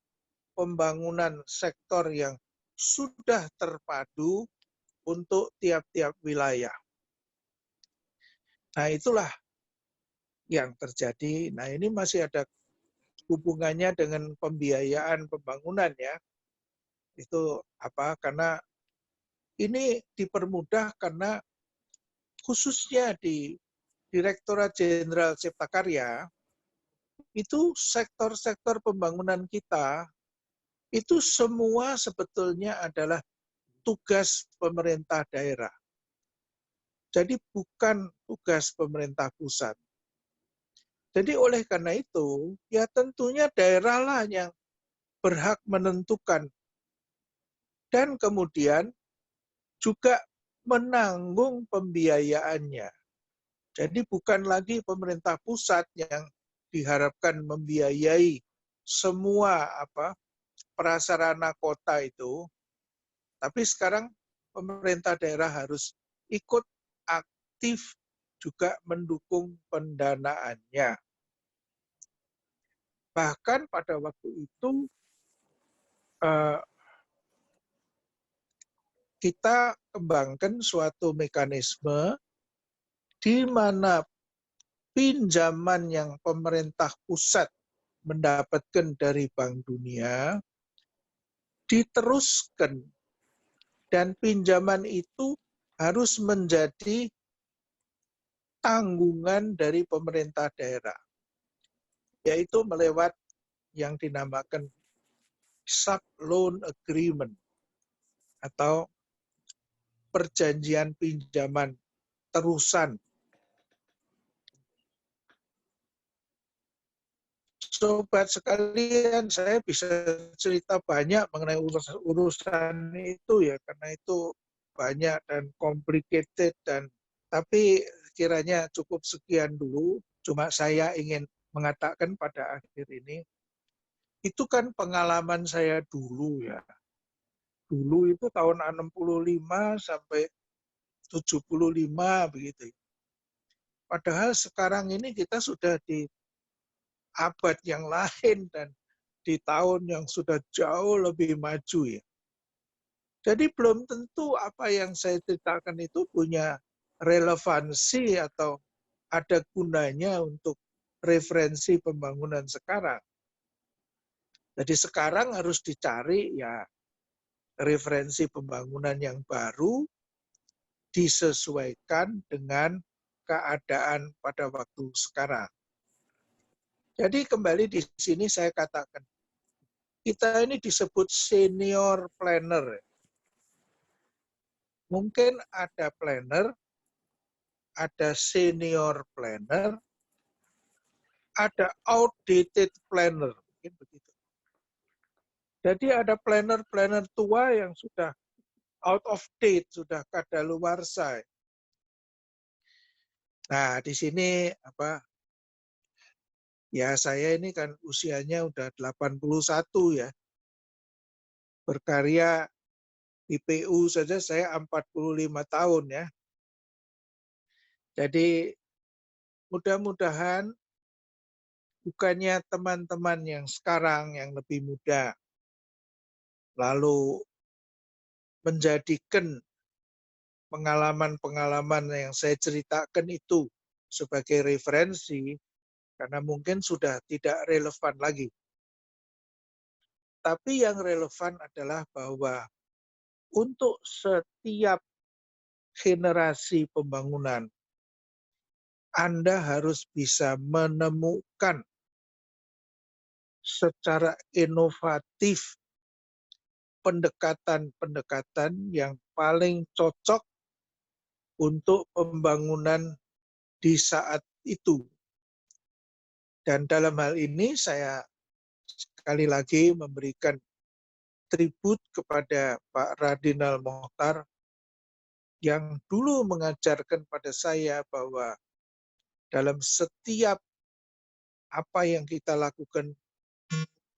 pembangunan sektor yang sudah terpadu untuk tiap-tiap wilayah. Nah, itulah yang terjadi. Nah, ini masih ada hubungannya dengan pembiayaan pembangunan ya. Itu karena ini dipermudah karena khususnya di Direktorat Jenderal Cipta Karya, itu sektor-sektor pembangunan kita, itu semua sebetulnya adalah tugas pemerintah daerah. Jadi bukan tugas pemerintah pusat. Jadi oleh karena itu, ya tentunya daerahlah yang berhak menentukan dan kemudian juga menanggung pembiayaannya. Jadi bukan lagi pemerintah pusat yang diharapkan membiayai semua prasarana kota itu, tapi sekarang pemerintah daerah harus ikut aktif juga mendukung pendanaannya. Bahkan pada waktu itu kita kembangkan suatu mekanisme di mana pinjaman yang pemerintah pusat mendapatkan dari Bank Dunia diteruskan, dan pinjaman itu harus menjadi tanggungan dari pemerintah daerah, yaitu melewat yang dinamakan sub-loan agreement atau perjanjian pinjaman terusan. Sobat sekalian, saya bisa cerita banyak mengenai urusan itu ya, karena itu banyak dan complicated, tapi kiranya cukup sekian dulu. Cuma saya ingin mengatakan pada akhir ini, itu kan pengalaman saya dulu ya. Dulu itu tahun 65 sampai 75 begitu. Padahal sekarang ini kita sudah di abad yang lain dan di tahun yang sudah jauh lebih maju ya. Jadi belum tentu apa yang saya ceritakan itu punya relevansi atau ada gunanya untuk referensi pembangunan sekarang. Jadi sekarang harus dicari ya referensi pembangunan yang baru disesuaikan dengan keadaan pada waktu sekarang. Jadi kembali di sini saya katakan, kita ini disebut senior planner. Mungkin ada planner, ada senior planner, ada outdated planner. Mungkin begitu. Jadi ada planner-planner tua yang sudah out of date, sudah kadaluarsa. Nah, di sini ya saya ini kan usianya udah 81 ya. Berkarya di PU saja saya 45 tahun ya. Jadi mudah-mudahan bukannya teman-teman yang sekarang yang lebih muda lalu menjadikan pengalaman-pengalaman yang saya ceritakan itu sebagai referensi, karena mungkin sudah tidak relevan lagi. Tapi yang relevan adalah bahwa untuk setiap generasi pembangunan, Anda harus bisa menemukan secara inovatif pendekatan-pendekatan yang paling cocok untuk pembangunan di saat itu. Dan dalam hal ini saya sekali lagi memberikan tribut kepada Pak Radinal Mokhtar yang dulu mengajarkan pada saya bahwa dalam setiap apa yang kita lakukan,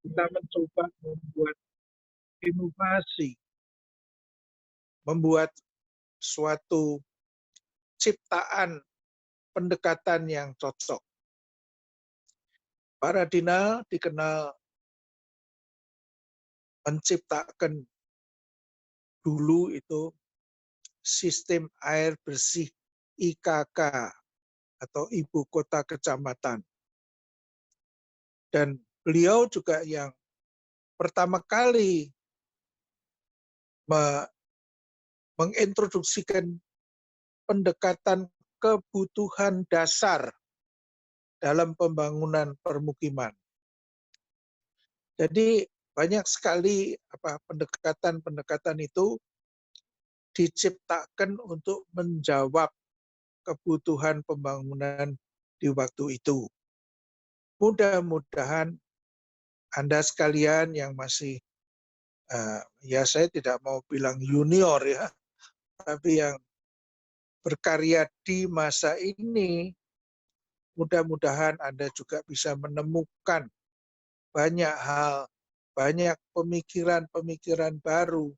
kita mencoba membuat inovasi, membuat suatu ciptaan pendekatan yang cocok. Pak Radinal dikenal menciptakan dulu itu sistem air bersih IKK atau Ibu Kota Kecamatan. Dan beliau juga yang pertama kali mengintroduksikan pendekatan kebutuhan dasar dalam pembangunan permukiman. Jadi banyak sekali pendekatan-pendekatan itu diciptakan untuk menjawab kebutuhan pembangunan di waktu itu. Mudah-mudahan Anda sekalian yang masih, ya saya tidak mau bilang junior ya, tapi yang berkarya di masa ini, mudah-mudahan Anda juga bisa menemukan banyak hal, banyak pemikiran-pemikiran baru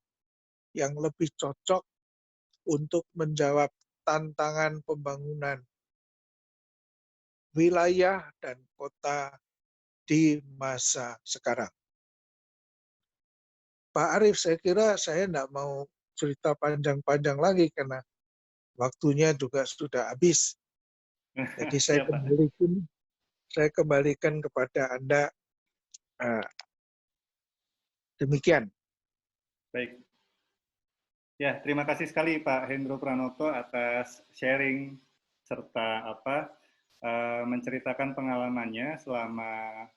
yang lebih cocok untuk menjawab tantangan pembangunan wilayah dan kota di masa sekarang. Pak Arief, saya kira saya tidak mau cerita panjang-panjang lagi karena waktunya juga sudah habis. Jadi saya Siap, Pak. kembalikan kepada Anda demikian. Baik. Ya, terima kasih sekali Pak Hendro Pranoto atas sharing serta menceritakan pengalamannya selama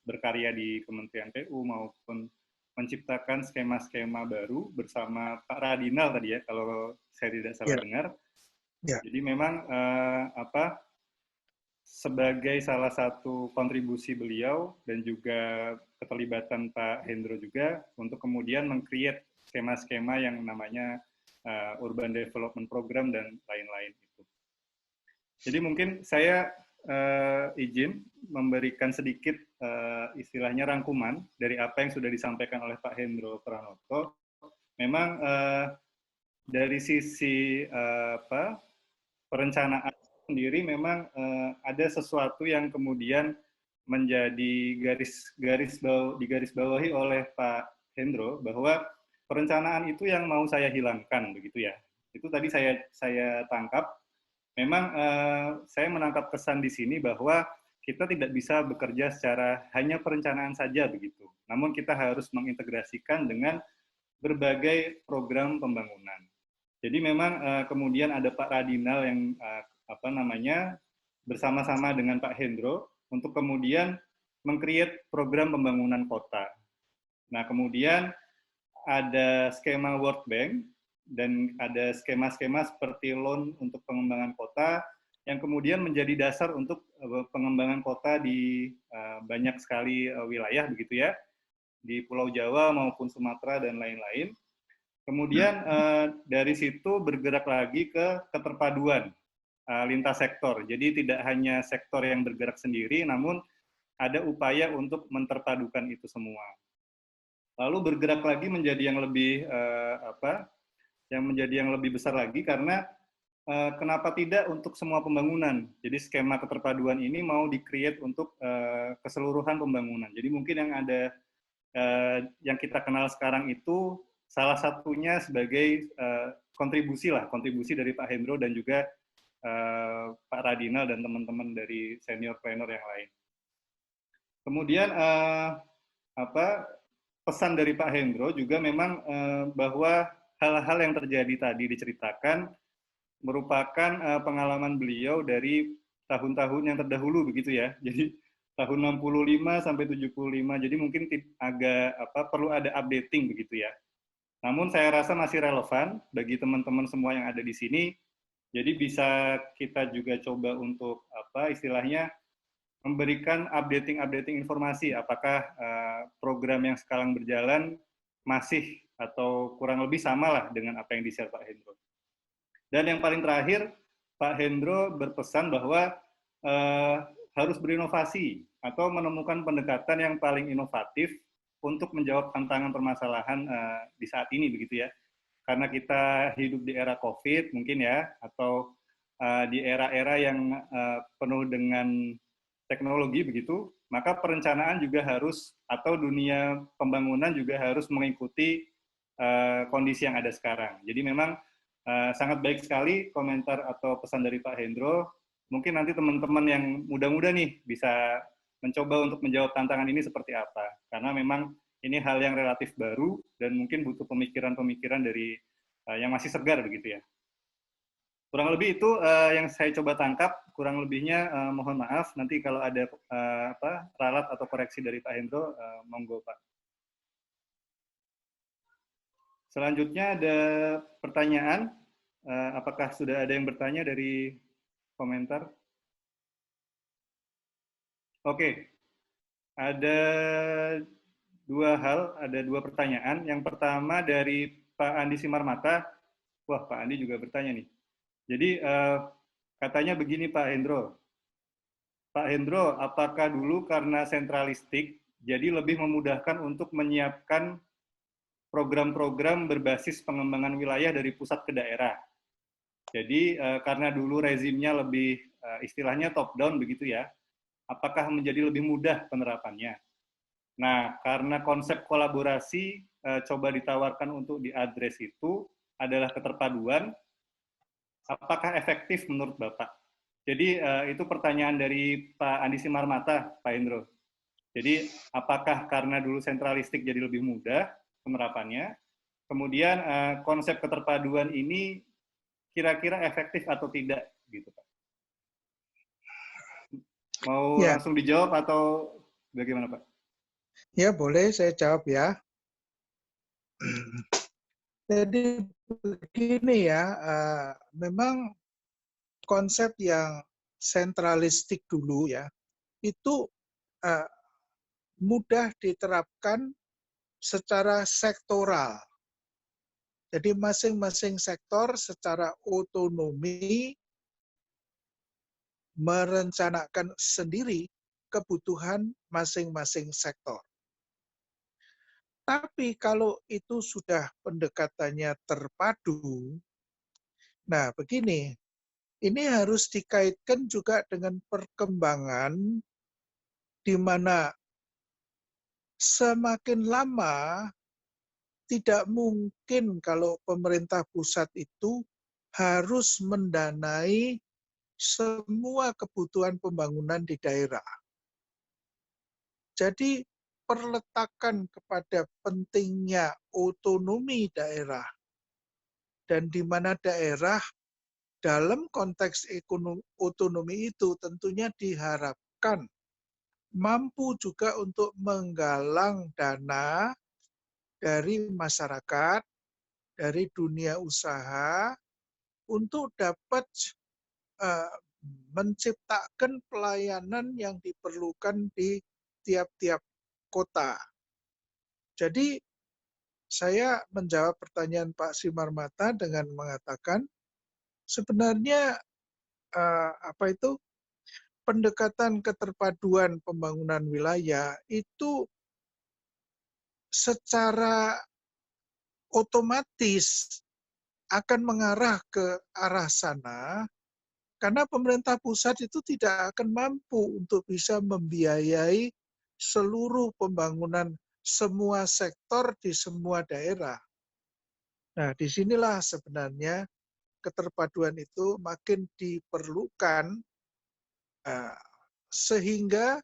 berkarya di Kementerian PU maupun menciptakan skema-skema baru bersama Pak Radinal tadi ya, kalau saya tidak salah dengar. Ya. Jadi memang sebagai salah satu kontribusi beliau dan juga keterlibatan Pak Hendro juga untuk kemudian meng-create skema-skema yang namanya Urban Development Program dan lain-lain itu. Jadi mungkin saya izin memberikan sedikit istilahnya rangkuman dari apa yang sudah disampaikan oleh Pak Hendro Pranoto. Memang dari sisi perencanaan sendiri memang ada sesuatu yang kemudian menjadi garis bawahi oleh Pak Hendro bahwa perencanaan itu yang mau saya hilangkan begitu ya. Itu tadi saya tangkap. Memang saya menangkap kesan di sini bahwa kita tidak bisa bekerja secara hanya perencanaan saja begitu. Namun kita harus mengintegrasikan dengan berbagai program pembangunan. Jadi memang kemudian ada Pak Radinal yang bersama-sama dengan Pak Hendro untuk kemudian meng-create program pembangunan kota. Nah, kemudian ada skema World Bank dan ada skema-skema seperti loan untuk pengembangan kota yang kemudian menjadi dasar untuk pengembangan kota di banyak sekali wilayah begitu ya, di Pulau Jawa maupun Sumatera dan lain-lain. Kemudian dari situ bergerak lagi ke keterpaduan lintas sektor. Jadi tidak hanya sektor yang bergerak sendiri, namun ada upaya untuk menterpadukan itu semua. Lalu bergerak lagi menjadi yang lebih yang lebih besar lagi karena kenapa tidak untuk semua pembangunan. Jadi skema keterpaduan ini mau di-create untuk keseluruhan pembangunan. Jadi mungkin yang ada yang kita kenal sekarang itu salah satunya sebagai kontribusi dari Pak Hendro dan juga Pak Radinal dan teman-teman dari senior planner yang lain. Kemudian pesan dari Pak Hendro juga memang bahwa hal-hal yang terjadi tadi diceritakan merupakan pengalaman beliau dari tahun-tahun yang terdahulu begitu ya. Jadi tahun 65 sampai 75. Jadi mungkin agak perlu ada updating begitu ya. Namun saya rasa masih relevan bagi teman-teman semua yang ada di sini. Jadi bisa kita juga coba untuk istilahnya memberikan updating informasi apakah program yang sekarang berjalan masih atau kurang lebih sama lah dengan apa yang di-share Pak Hendro. Dan yang paling terakhir, Pak Hendro berpesan bahwa harus berinovasi atau menemukan pendekatan yang paling inovatif untuk menjawab tantangan permasalahan di saat ini begitu ya. Karena kita hidup di era COVID mungkin ya, atau di era-era yang penuh dengan teknologi begitu, maka perencanaan juga harus, atau dunia pembangunan juga harus mengikuti kondisi yang ada sekarang. Jadi memang sangat baik sekali komentar atau pesan dari Pak Hendro. Mungkin nanti teman-teman yang muda-muda nih bisa mencoba untuk menjawab tantangan ini seperti apa. Karena memang ini hal yang relatif baru dan mungkin butuh pemikiran-pemikiran dari yang masih segar begitu ya. Kurang lebih itu yang saya coba tangkap. Kurang lebihnya mohon maaf. Nanti kalau ada ralat atau koreksi dari Pak Hendro, monggo Pak. Selanjutnya ada pertanyaan. Apakah sudah ada yang bertanya dari komentar? Oke. Ada dua pertanyaan. Yang pertama dari Pak Andi Simarmata. Wah, Pak Andi juga bertanya nih. Jadi katanya begini Pak Hendro. Pak Hendro, apakah dulu karena sentralistik jadi lebih memudahkan untuk menyiapkan program-program berbasis pengembangan wilayah dari pusat ke daerah? Jadi karena dulu rezimnya lebih istilahnya top down begitu ya. Apakah menjadi lebih mudah penerapannya? Nah, karena konsep kolaborasi coba ditawarkan untuk diadres itu adalah keterpaduan, apakah efektif menurut Bapak? Jadi itu pertanyaan dari Pak Andi Simarmata, Pak Hendro. Jadi apakah karena dulu sentralistik jadi lebih mudah penerapannya, kemudian konsep keterpaduan ini kira-kira efektif atau tidak, gitu Pak? Mau Ya. langsung dijawab atau bagaimana Pak? Ya, boleh saya jawab ya. Jadi begini ya, memang konsep yang sentralistik dulu ya, itu mudah diterapkan secara sektoral. Jadi masing-masing sektor secara otonomi merencanakan sendiri kebutuhan masing-masing sektor. Tapi kalau itu sudah pendekatannya terpadu, nah begini, ini harus dikaitkan juga dengan perkembangan di mana semakin lama tidak mungkin kalau pemerintah pusat itu harus mendanai semua kebutuhan pembangunan di daerah. Jadi perletakan kepada pentingnya otonomi daerah dan di mana daerah dalam konteks otonomi itu tentunya diharapkan mampu juga untuk menggalang dana dari masyarakat, dari dunia usaha untuk dapat menciptakan pelayanan yang diperlukan di tiap-tiap kota. Jadi saya menjawab pertanyaan Pak Simarmata dengan mengatakan sebenarnya pendekatan keterpaduan pembangunan wilayah itu secara otomatis akan mengarah ke arah sana karena pemerintah pusat itu tidak akan mampu untuk bisa membiayai seluruh pembangunan semua sektor di semua daerah. Nah, disinilah sebenarnya keterpaduan itu makin diperlukan sehingga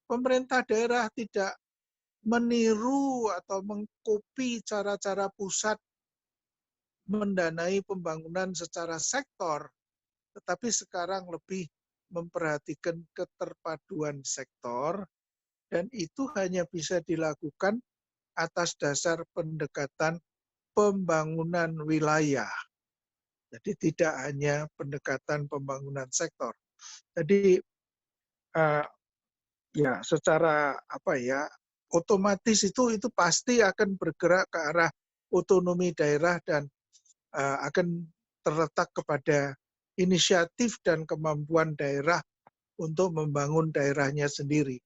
pemerintah daerah tidak meniru atau mengkopi cara-cara pusat mendanai pembangunan secara sektor, tetapi sekarang lebih memperhatikan keterpaduan sektor, dan itu hanya bisa dilakukan atas dasar pendekatan pembangunan wilayah. Jadi tidak hanya pendekatan pembangunan sektor. Jadi ya secara otomatis itu pasti akan bergerak ke arah otonomi daerah dan akan terletak kepada inisiatif dan kemampuan daerah untuk membangun daerahnya sendiri.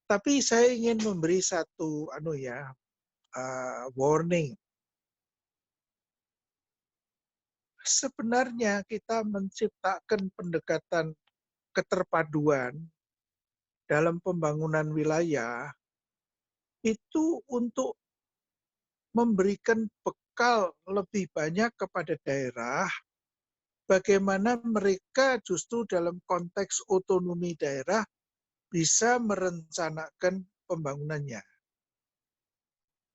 Tapi saya ingin memberi satu warning. Sebenarnya kita menciptakan pendekatan keterpaduan dalam pembangunan wilayah itu untuk memberikan bekal lebih banyak kepada daerah, bagaimana mereka justru dalam konteks otonomi daerah bisa merencanakan pembangunannya.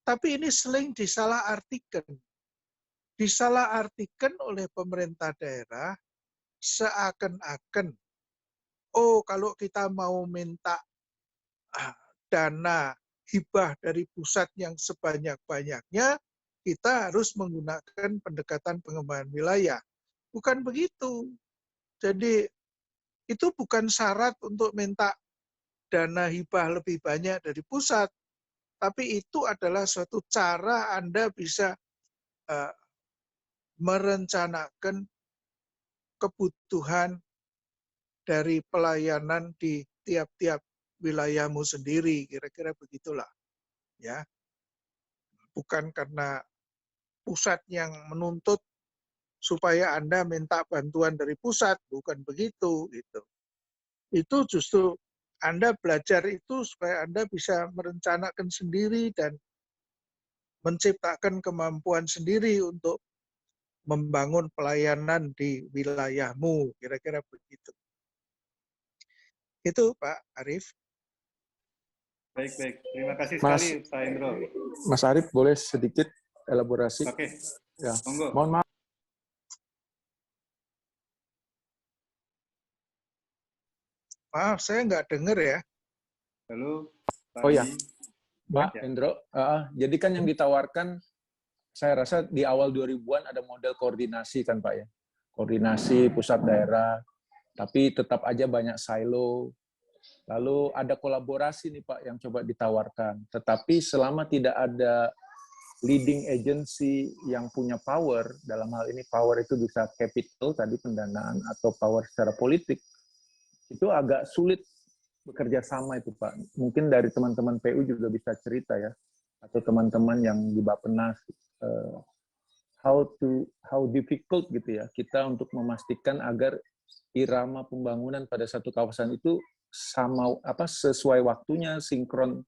Tapi ini sering disalahartikan. Disalahartikan oleh pemerintah daerah seakan-akan, oh kalau kita mau minta dana hibah dari pusat yang sebanyak-banyaknya, kita harus menggunakan pendekatan pengembangan wilayah. Bukan begitu. Jadi itu bukan syarat untuk minta dana hibah lebih banyak dari pusat, tapi itu adalah suatu cara Anda bisa merencanakan kebutuhan dari pelayanan di tiap-tiap wilayahmu sendiri, kira-kira begitulah. Ya, bukan karena pusat yang menuntut supaya Anda minta bantuan dari pusat, bukan begitu. Gitu. Itu justru Anda belajar itu supaya Anda bisa merencanakan sendiri dan menciptakan kemampuan sendiri untuk membangun pelayanan di wilayahmu, kira-kira begitu. Itu Pak Arief. Baik, baik. Terima kasih Mas, sekali Pak Hendro. Mas Arief boleh sedikit elaborasi? Oke, Ya. monggo. Mohon maaf. Maaf, saya nggak dengar ya. Halo, Pak Oh ya, Andi. Pak Ya. Hendro. Jadi kan yang ditawarkan, saya rasa di awal 2000-an ada model koordinasi kan Pak ya. Koordinasi pusat daerah, tapi tetap aja banyak silo. Lalu ada kolaborasi nih Pak yang coba ditawarkan. Tetapi selama tidak ada leading agency yang punya power, dalam hal ini power itu bisa capital tadi pendanaan atau power secara politik, itu agak sulit bekerja sama itu Pak. Mungkin dari teman-teman PU juga bisa cerita ya, atau teman-teman yang di Bappenas, how difficult gitu ya kita untuk memastikan agar irama pembangunan pada satu kawasan itu sama sesuai waktunya, sinkron,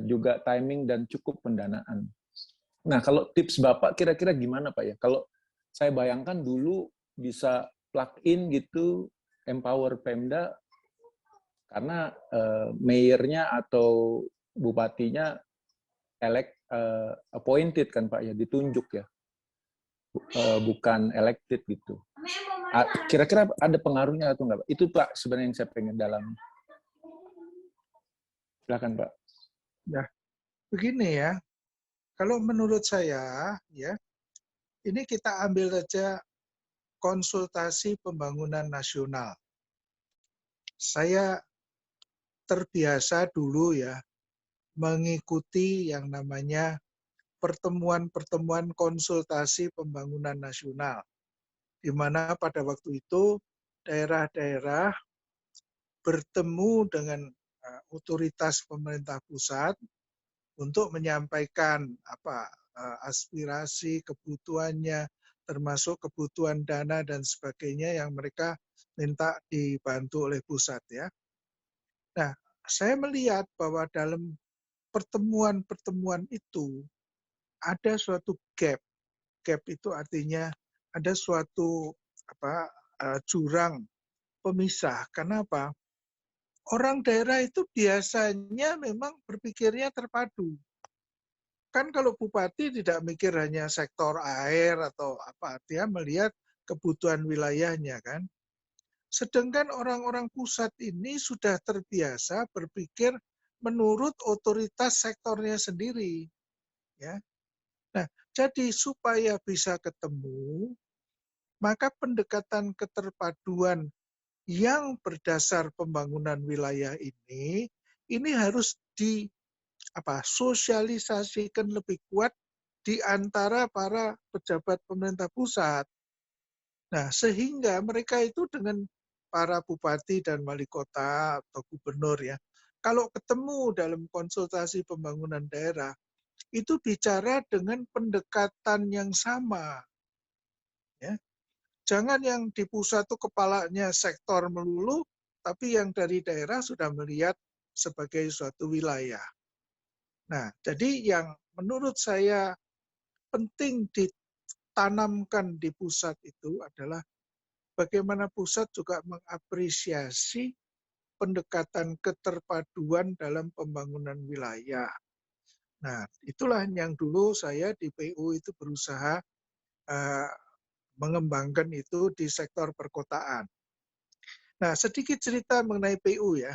juga timing dan cukup pendanaan. Nah, kalau tips Bapak kira-kira gimana Pak ya? Kalau saya bayangkan dulu bisa plug in gitu, empower Pemda, karena mayornya atau bupatinya appointed kan Pak ya, ditunjuk ya, bukan elected gitu. Kira-kira ada pengaruhnya atau enggak Pak? Itu Pak sebenarnya yang saya pengen dalam. Silakan Pak. Ya, begini ya. Kalau menurut saya, ya, ini kita ambil saja konsultasi pembangunan nasional. Saya terbiasa dulu ya mengikuti yang namanya pertemuan-pertemuan konsultasi pembangunan nasional, di mana pada waktu itu daerah-daerah bertemu dengan otoritas pemerintah pusat untuk menyampaikan aspirasi, kebutuhannya, termasuk kebutuhan dana dan sebagainya yang mereka minta dibantu oleh pusat ya. Nah, saya melihat bahwa dalam pertemuan-pertemuan itu ada suatu gap. Gap itu artinya ada suatu jurang pemisah. Kenapa? Orang daerah itu biasanya memang berpikirnya terpadu. Kan kalau bupati tidak mikir hanya sektor air atau apa, dia melihat kebutuhan wilayahnya kan. Sedangkan orang-orang pusat ini sudah terbiasa berpikir menurut otoritas sektornya sendiri. Ya. Nah, jadi supaya bisa ketemu, maka pendekatan keterpaduan yang berdasar pembangunan wilayah ini harus sosialisasikan lebih kuat di antara para pejabat pemerintah pusat. Nah, sehingga mereka itu dengan para bupati dan wali kota atau gubernur ya, kalau ketemu dalam konsultasi pembangunan daerah, itu bicara dengan pendekatan yang sama. Ya. Jangan yang di pusat itu kepalanya sektor melulu, tapi yang dari daerah sudah melihat sebagai suatu wilayah. Nah, jadi yang menurut saya penting ditanamkan di pusat itu adalah bagaimana pusat juga mengapresiasi pendekatan keterpaduan dalam pembangunan wilayah. Nah, itulah yang dulu saya di PU itu berusaha mengembangkan itu di sektor perkotaan. Nah, sedikit cerita mengenai PU ya.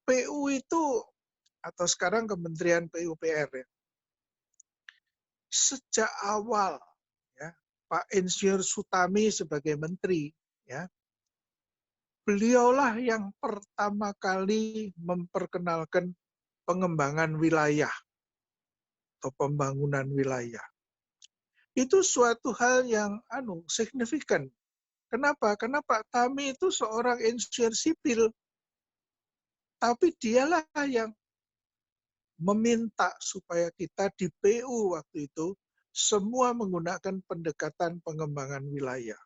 PU itu, atau sekarang Kementerian PUPR ya, sejak awal ya, Pak Insinyur Sutami sebagai menteri ya, beliaulah yang pertama kali memperkenalkan pengembangan wilayah atau pembangunan wilayah. Itu suatu hal yang signifikan. Kenapa? Karena Pak Tami itu seorang insinyur sipil, tapi dialah yang meminta supaya kita di PU waktu itu semua menggunakan pendekatan pengembangan wilayah.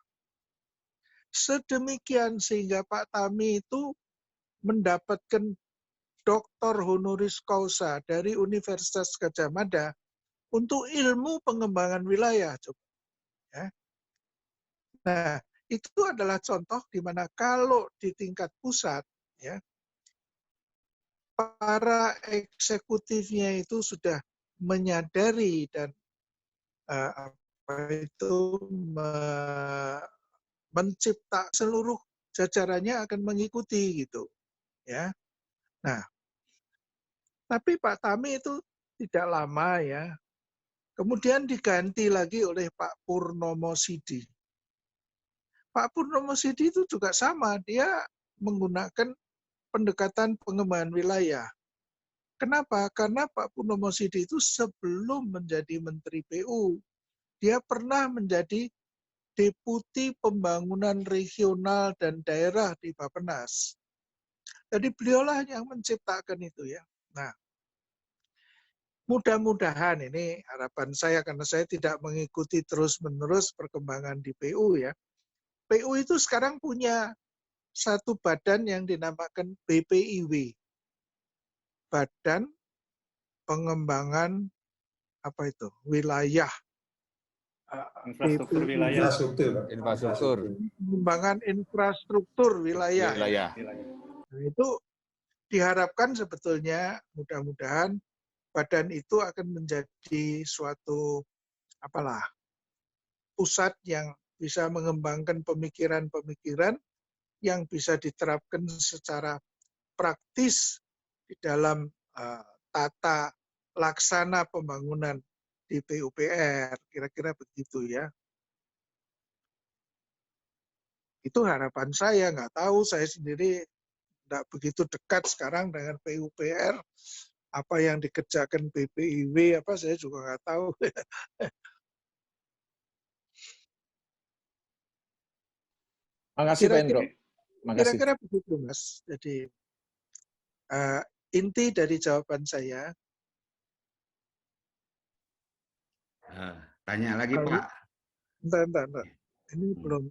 Sedemikian sehingga Pak Tami itu mendapatkan Dr. Honoris Causa dari Universitas Gadjah Mada untuk ilmu pengembangan wilayah. Ya. Nah, itu adalah contoh di mana kalau di tingkat pusat, ya, para eksekutifnya itu sudah menyadari dan mencipta seluruh jajarannya akan mengikuti gitu, ya. Nah, tapi Pak Tami itu tidak lama ya. Kemudian diganti lagi oleh Pak Purnomo Sidi. Pak Purnomo Sidi itu juga sama, dia menggunakan pendekatan pengembangan wilayah. Kenapa? Karena Pak Purnomo Sidi itu sebelum menjadi Menteri PU, dia pernah menjadi Deputi Pembangunan Regional dan Daerah di Bappenas. Jadi beliaulah yang menciptakan itu ya. Nah, mudah-mudahan ini harapan saya karena saya tidak mengikuti terus-menerus perkembangan di PU ya. PU itu sekarang punya satu badan yang dinamakan BPIW. Badan Pengembangan wilayah. Infrastruktur wilayah. Infrastruktur. Pengembangan infrastruktur wilayah. Nah, itu diharapkan sebetulnya mudah-mudahan badan itu akan menjadi suatu pusat yang bisa mengembangkan pemikiran-pemikiran yang bisa diterapkan secara praktis di dalam tata laksana pembangunan di PUPR, kira-kira begitu ya. Itu harapan saya, nggak tahu, saya sendiri tidak begitu dekat sekarang dengan PUPR, apa yang dikerjakan BPIW, saya juga nggak tahu. Makasih Pak Hendro. Kira-kira begitu Mas. Jadi inti dari jawaban saya. Tanya lagi Pak. Bentar. Ini belum.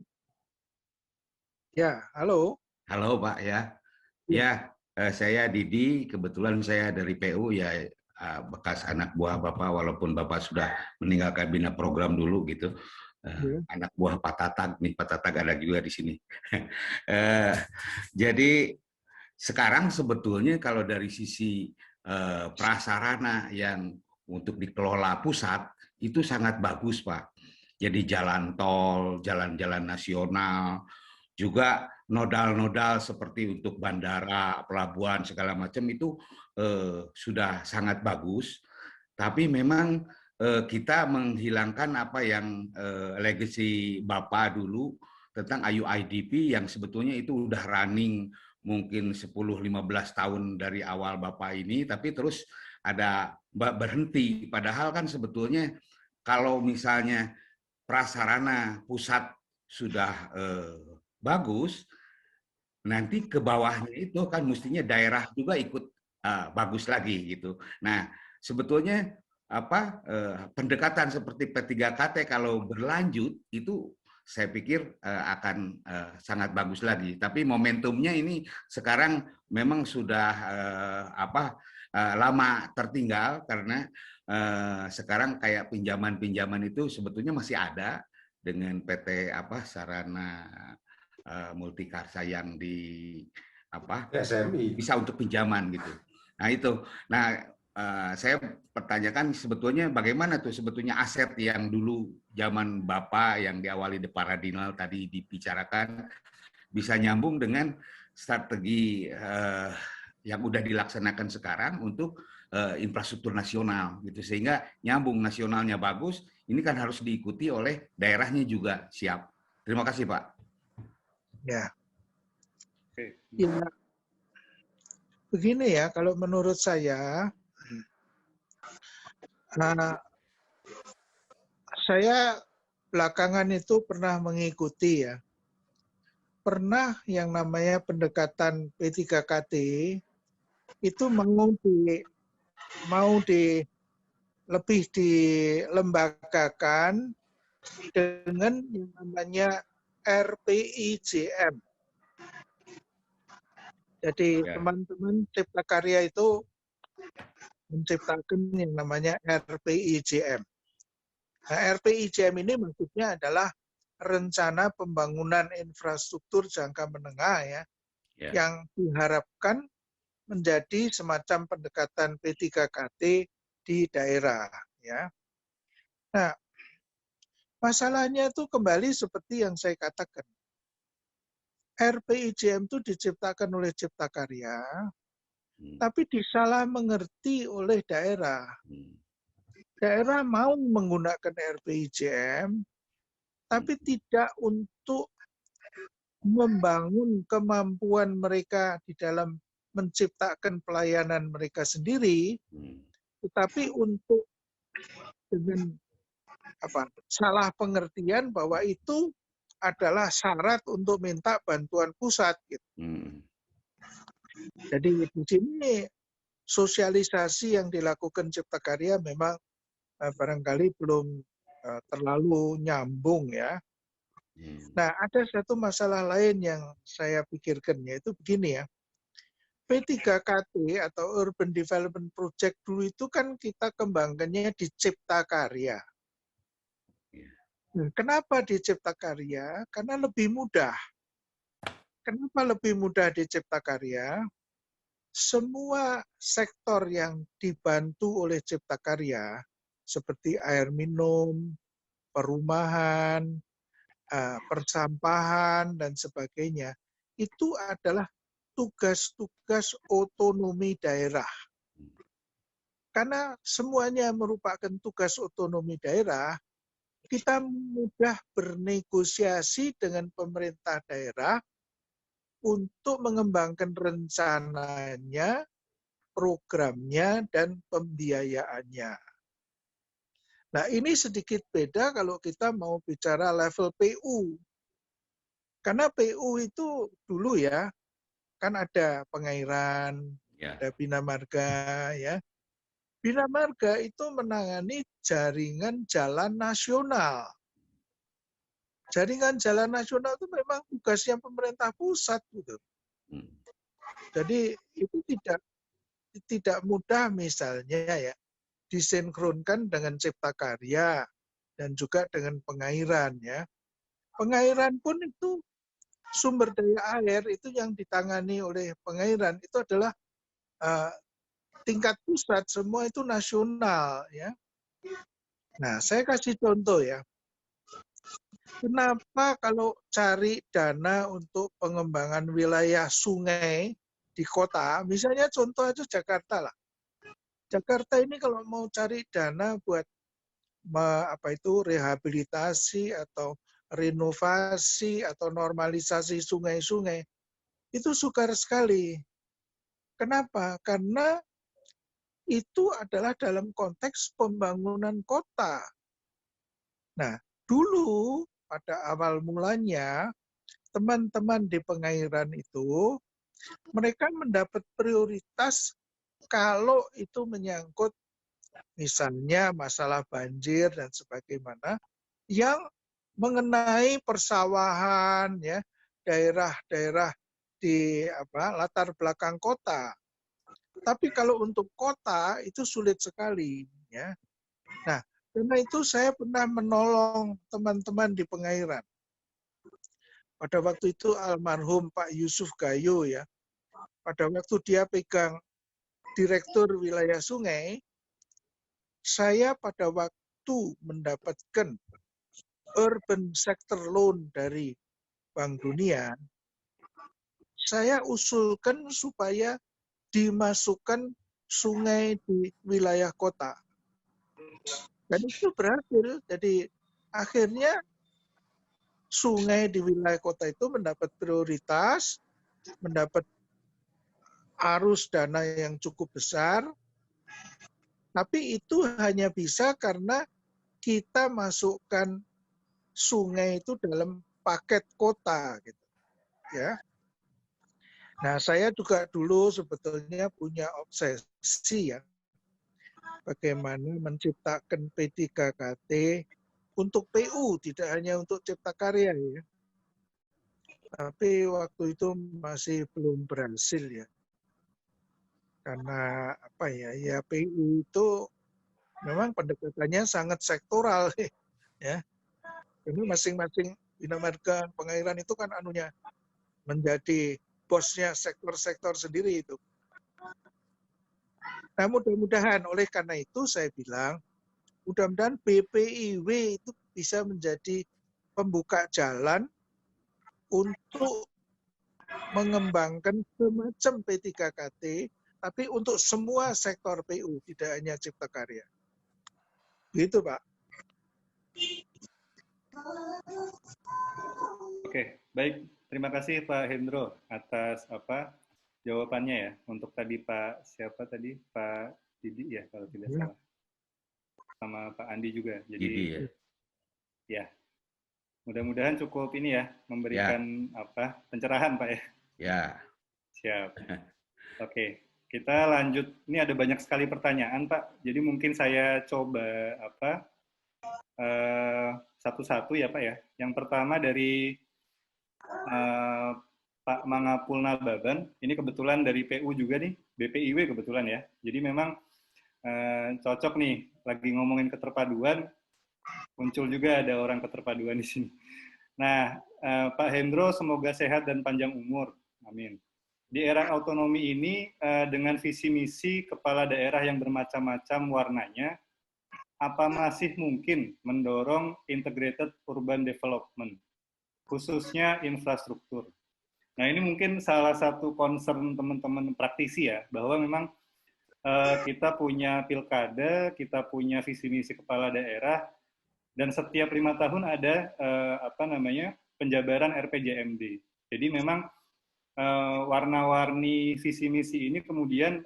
Ya, halo. Halo Pak ya. Ya, saya Didi. Kebetulan saya dari PU ya, bekas anak buah Bapak, walaupun Bapak sudah meninggalkan bina program dulu gitu. Anak buah Pak Tatag, nih Pak Tatag ada juga di sini. Jadi sekarang sebetulnya kalau dari sisi prasarana yang untuk dikelola pusat itu sangat bagus Pak. Jadi jalan tol, jalan-jalan nasional, juga nodal-nodal seperti untuk bandara, pelabuhan segala macam itu sudah sangat bagus. Tapi memang kita menghilangkan apa yang legacy Bapak dulu tentang IUIDP yang sebetulnya itu udah running mungkin 10-15 tahun dari awal Bapak ini, tapi terus ada berhenti. Padahal kan sebetulnya kalau misalnya prasarana pusat sudah bagus, nanti ke bawahnya itu kan mestinya daerah juga ikut bagus lagi gitu. Nah, sebetulnya pendekatan seperti P3KT kalau berlanjut itu saya pikir akan sangat bagus lagi. Tapi momentumnya ini sekarang memang sudah lama tertinggal karena sekarang kayak pinjaman-pinjaman itu sebetulnya masih ada dengan PT Sarana Multikarsa yang di SMI bisa untuk pinjaman gitu. Nah itu. Nah saya pertanyakan sebetulnya bagaimana tuh sebetulnya aset yang dulu zaman Bapak yang diawali di Paradinal tadi dibicarakan bisa nyambung dengan strategi yang udah dilaksanakan sekarang untuk infrastruktur nasional gitu, sehingga nyambung nasionalnya bagus. Ini kan harus diikuti oleh daerahnya juga siap. Terima kasih Pak. Ya. Ya. Begini ya, kalau menurut saya belakangan itu pernah mengikuti ya. Pernah yang namanya pendekatan P3KT itu lebih dilembagakan dengan yang namanya RPIJM. Jadi teman-teman Cipta Karya itu menciptakan yang namanya RPIJM. Nah, RPIJM ini maksudnya adalah rencana pembangunan infrastruktur jangka menengah ya, yang diharapkan menjadi semacam pendekatan P3KT di daerah ya. Nah, masalahnya itu kembali seperti yang saya katakan. RPIJM itu diciptakan oleh Cipta Karya, tapi disalah mengerti oleh daerah. Daerah mau menggunakan RPIJM, tapi tidak untuk membangun kemampuan mereka di dalam menciptakan pelayanan mereka sendiri, tetapi untuk dengan salah pengertian bahwa itu adalah syarat untuk minta bantuan pusat. Gitu. Jadi di sini sosialisasi yang dilakukan Cipta Karya memang barangkali belum terlalu nyambung ya. Nah, ada satu masalah lain yang saya pikirkan, yaitu begini ya. P3KT atau Urban Development Project dulu itu kan kita kembangkannya di Cipta Karya. Kenapa di Cipta Karya? Karena lebih mudah. Kenapa lebih mudah di Cipta Karya? Semua sektor yang dibantu oleh Cipta Karya, seperti air minum, perumahan, persampahan, dan sebagainya, itu adalah tugas-tugas otonomi daerah. Karena semuanya merupakan tugas otonomi daerah, kita mudah bernegosiasi dengan pemerintah daerah untuk mengembangkan rencananya, programnya, dan pembiayaannya. Nah, ini sedikit beda kalau kita mau bicara level PU. Karena PU itu dulu ya, kan ada pengairan, ada Bina Marga, ya. Bina Marga itu menangani jaringan jalan nasional. Jaringan jalan nasional itu memang tugasnya pemerintah pusat gitu. Jadi itu tidak mudah misalnya ya disinkronkan dengan Cipta Karya dan juga dengan pengairan ya. Pengairan pun itu sumber daya air itu yang ditangani oleh pengairan itu adalah tingkat pusat, semua itu nasional ya. Nah, saya kasih contoh ya. Kenapa kalau cari dana untuk pengembangan wilayah sungai di kota, misalnya contoh aja Jakarta lah. Jakarta ini kalau mau cari dana buat rehabilitasi atau renovasi atau normalisasi sungai-sungai, itu sukar sekali. Kenapa? Karena itu adalah dalam konteks pembangunan kota. Nah, dulu pada awal mulanya, teman-teman di pengairan itu, mereka mendapat prioritas kalau itu menyangkut misalnya masalah banjir dan sebagaimana, yang mengenai persawahan, ya, daerah-daerah di latar belakang kota. Tapi kalau untuk kota itu sulit sekali, ya. Nah, karena itu saya pernah menolong teman-teman di pengairan. Pada waktu itu almarhum Pak Yusuf Gayo ya. Pada waktu dia pegang Direktur Wilayah Sungai, saya pada waktu mendapatkan urban sector loan dari Bank Dunia, saya usulkan supaya dimasukkan sungai di wilayah kota. Dan itu berhasil. Jadi akhirnya sungai di wilayah kota itu mendapat prioritas, mendapat arus dana yang cukup besar, tapi itu hanya bisa karena kita masukkan sungai itu dalam paket kota, gitu. Ya. Nah, saya juga dulu sebetulnya punya obsesi ya, bagaimana menciptakan P3KT untuk PU, tidak hanya untuk Cipta Karya ya. Tapi waktu itu masih belum berhasil ya. Karena ya PU itu memang pendekatannya sangat sektoral ya. Ini masing-masing bina marga pengairan itu kan anunya menjadi bosnya sektor-sektor sendiri itu. Nah, mudah-mudahan oleh karena itu saya bilang, mudah-mudahan BPIW itu bisa menjadi pembuka jalan untuk mengembangkan semacam P3KT, tapi untuk semua sektor PU, tidak hanya Cipta Karya. Gitu, Pak. Oke, baik. Terima kasih Pak Hendro atas jawabannya ya. Untuk tadi Pak siapa tadi? Pak Didi ya kalau tidak salah. Sama Pak Andi juga. Jadi Didi, ya. Mudah-mudahan cukup ini ya memberikan pencerahan Pak ya. Ya. Siap. Oke, kita lanjut. Ini ada banyak sekali pertanyaan Pak. Jadi mungkin saya coba satu-satu ya Pak ya. Yang pertama dari Pak Mangapul Nababan. Ini kebetulan dari PU juga nih, BPIW kebetulan ya. Jadi memang cocok nih, lagi ngomongin keterpaduan, muncul juga ada orang keterpaduan di sini. Nah, Pak Hendro semoga sehat dan panjang umur. Amin. Di era otonomi ini, dengan visi misi kepala daerah yang bermacam-macam warnanya, apa masih mungkin mendorong integrated urban development, khususnya infrastruktur? Nah, ini mungkin salah satu concern teman-teman praktisi ya, bahwa memang kita punya pilkada, kita punya visi misi kepala daerah, dan setiap 5 tahun ada penjabaran RPJMD. Jadi memang warna-warni visi misi ini kemudian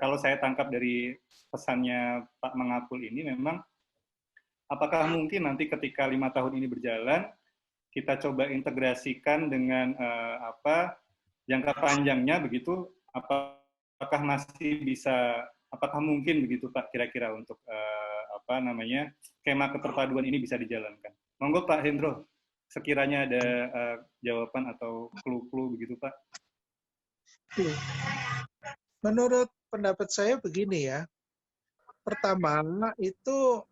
kalau saya tangkap dari pesannya Pak Mangapul ini memang apakah mungkin nanti ketika 5 tahun ini berjalan kita coba integrasikan dengan jangka panjangnya begitu, apakah masih bisa, apakah mungkin begitu Pak kira-kira untuk skema keterpaduan ini bisa dijalankan? Monggo Pak Hendro, sekiranya ada jawaban atau clue-clue begitu Pak. Menurut pendapat saya begini ya. Pertama itu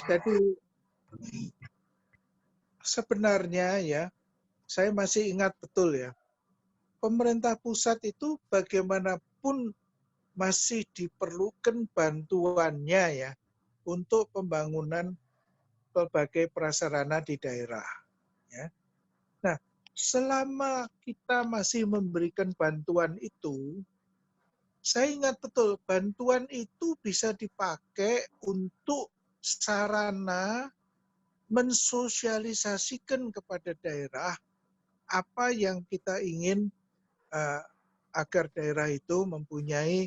jadi sebenarnya ya, saya masih ingat betul ya, pemerintah pusat itu bagaimanapun masih diperlukan bantuannya ya untuk pembangunan berbagai prasarana di daerah. Ya. Nah, selama kita masih memberikan bantuan itu, saya ingat betul bantuan itu bisa dipakai untuk sarana mensosialisasikan kepada daerah apa yang kita ingin agar daerah itu mempunyai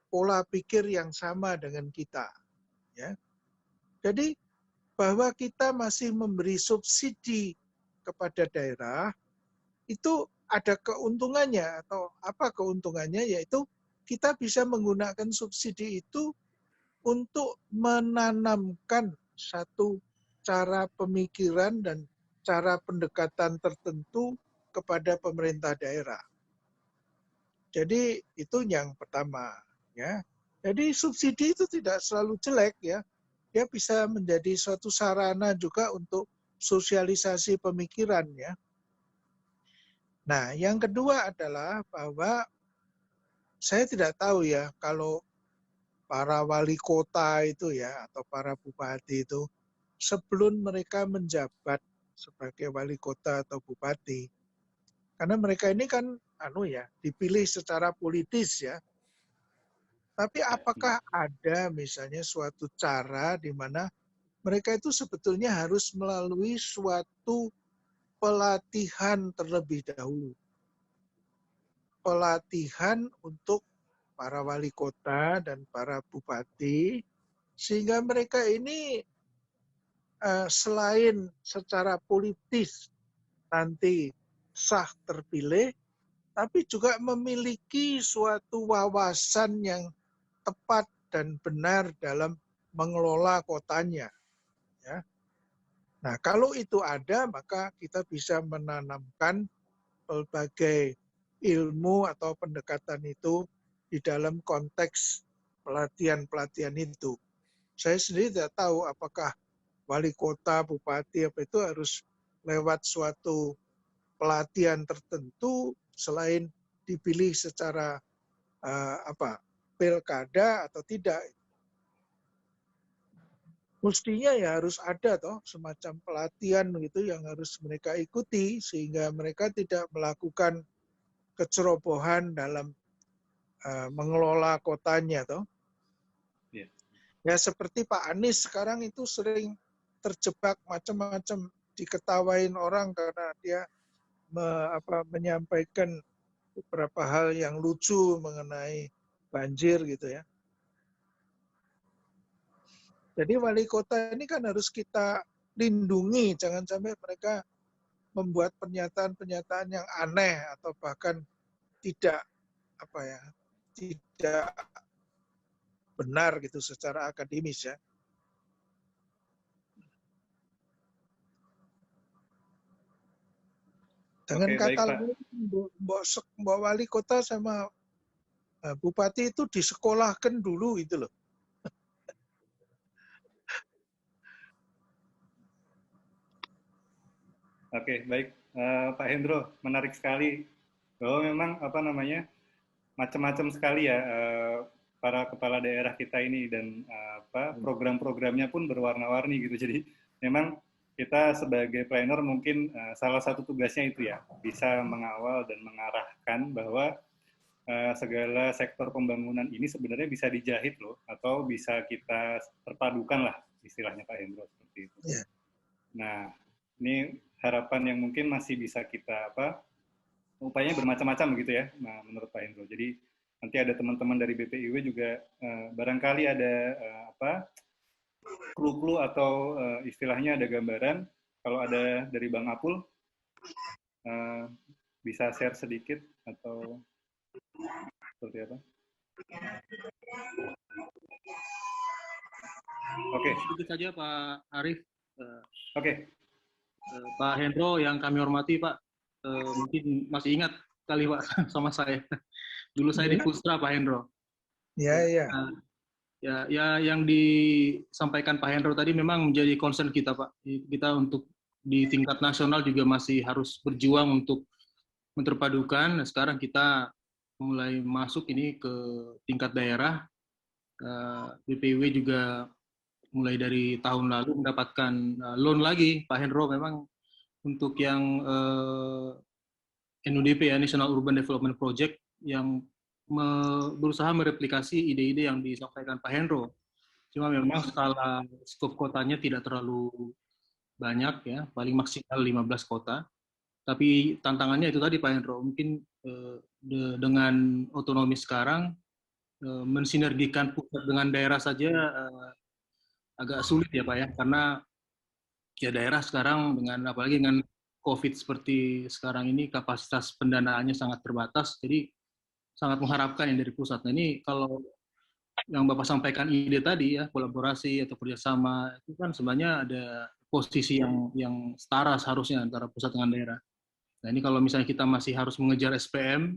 pola pikir yang sama dengan kita. Ya. Jadi bahwa kita masih memberi subsidi kepada daerah, itu ada keuntungannya, atau apa keuntungannya, yaitu kita bisa menggunakan subsidi itu untuk menanamkan satu cara pemikiran dan cara pendekatan tertentu kepada pemerintah daerah. Jadi itu yang pertama. Ya. Jadi subsidi itu tidak selalu jelek ya. Dia bisa menjadi suatu sarana juga untuk sosialisasi pemikiran ya. Nah, yang kedua adalah bahwa saya tidak tahu ya kalau para wali kota itu ya atau para bupati itu sebelum mereka menjabat sebagai wali kota atau bupati, karena mereka ini kan dipilih secara politis ya. Tapi apakah ada misalnya suatu cara di mana mereka itu sebetulnya harus melalui suatu pelatihan terlebih dahulu. Pelatihan untuk para wali kota dan para bupati, sehingga mereka ini selain secara politis nanti sah terpilih, tapi juga memiliki suatu wawasan yang tepat dan benar dalam mengelola kotanya. Ya. Nah, kalau itu ada, maka kita bisa menanamkan berbagai ilmu atau pendekatan itu di dalam konteks pelatihan-pelatihan itu. Saya sendiri tidak tahu apakah wali kota, bupati apa itu harus lewat suatu pelatihan tertentu selain dipilih secara pilkada atau tidak. Mestinya ya harus ada toh semacam pelatihan gitu yang harus mereka ikuti sehingga mereka tidak melakukan kecerobohan dalam mengelola kotanya toh. Yeah. Ya seperti Pak Anies sekarang itu sering terjebak macam-macam, diketawain orang karena dia menyampaikan beberapa hal yang lucu mengenai banjir gitu ya. Jadi wali kota ini kan harus kita lindungi, jangan sampai mereka membuat pernyataan-pernyataan yang aneh atau bahkan tidak tidak benar gitu secara akademis ya. Dengan kata lain, Mbak Wali Kota sama Bupati itu disekolahkan dulu itu loh. Oke, baik. Pak Hendro, menarik sekali bahwa memang macam-macam sekali ya para kepala daerah kita ini dan program-programnya pun berwarna-warni gitu. Jadi memang kita sebagai planner mungkin salah satu tugasnya itu ya, bisa mengawal dan mengarahkan bahwa segala sektor pembangunan ini sebenarnya bisa dijahit loh, atau bisa kita terpadukan lah istilahnya Pak Hendro seperti itu. Yeah. Nah, ini harapan yang mungkin masih bisa kita upayanya bermacam-macam gitu ya, nah, menurut Pak Hendro. Jadi nanti ada teman-teman dari BPIW juga barangkali ada clue-clue atau istilahnya ada gambaran. Kalau ada dari Bang Apul bisa share sedikit atau seperti apa? Oke. Sedikit saja Pak Arief. Oke. Pak Hendro yang kami hormati Pak, mungkin masih ingat kali Pak sama saya. Dulu saya di Pusra Pak Hendro. Iya. Ya, yang disampaikan Pak Hendro tadi memang menjadi concern kita Pak. Kita untuk di tingkat nasional juga masih harus berjuang untuk menterpadukan. Nah, sekarang kita mulai masuk ini ke tingkat daerah. BPIW juga mulai dari tahun lalu mendapatkan loan lagi, Pak Hendro, memang untuk yang NUDP ya, National Urban Development Project, yang berusaha mereplikasi ide-ide yang disampaikan Pak Hendro. Cuma memang skala skop kotanya tidak terlalu banyak ya, paling maksimal 15 kota. Tapi tantangannya itu tadi Pak Hendro, mungkin dengan otonomi sekarang, mensinergikan pusat dengan daerah saja agak sulit ya Pak ya, karena ya daerah sekarang dengan apalagi dengan COVID seperti sekarang ini kapasitas pendanaannya sangat terbatas, jadi sangat mengharapkan yang dari pusat. Nah ini kalau yang Bapak sampaikan ide tadi ya, kolaborasi atau kerjasama, itu kan sebenarnya ada posisi yang setara seharusnya antara pusat dengan daerah. Nah ini kalau misalnya kita masih harus mengejar SPM,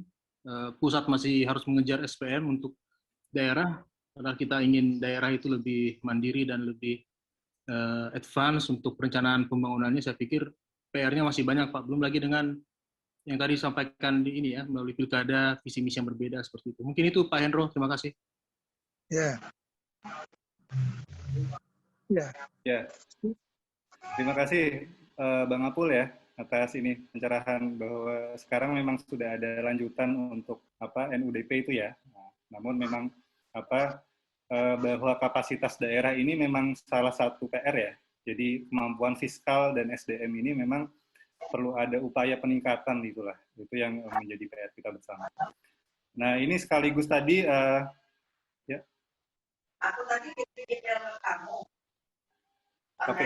pusat masih harus mengejar SPM untuk daerah, padahal kita ingin daerah itu lebih mandiri dan lebih advance untuk perencanaan pembangunannya, saya pikir PR-nya masih banyak Pak. Belum lagi dengan yang tadi disampaikan di ini ya, melalui pilkada, visi misi yang berbeda seperti itu. Mungkin itu Pak Hendro, terima kasih. Ya. Terima kasih Bang Apul ya atas ini pencerahan bahwa sekarang memang sudah ada lanjutan untuk NUDP itu ya. Namun memang bahwa kapasitas daerah ini memang salah satu PR ya. Jadi kemampuan fiskal dan SDM ini memang perlu ada upaya peningkatan itulah. Itu yang menjadi PR kita bersama. Nah ini sekaligus tadi ya. Aku tadi bikin kamu. Oke.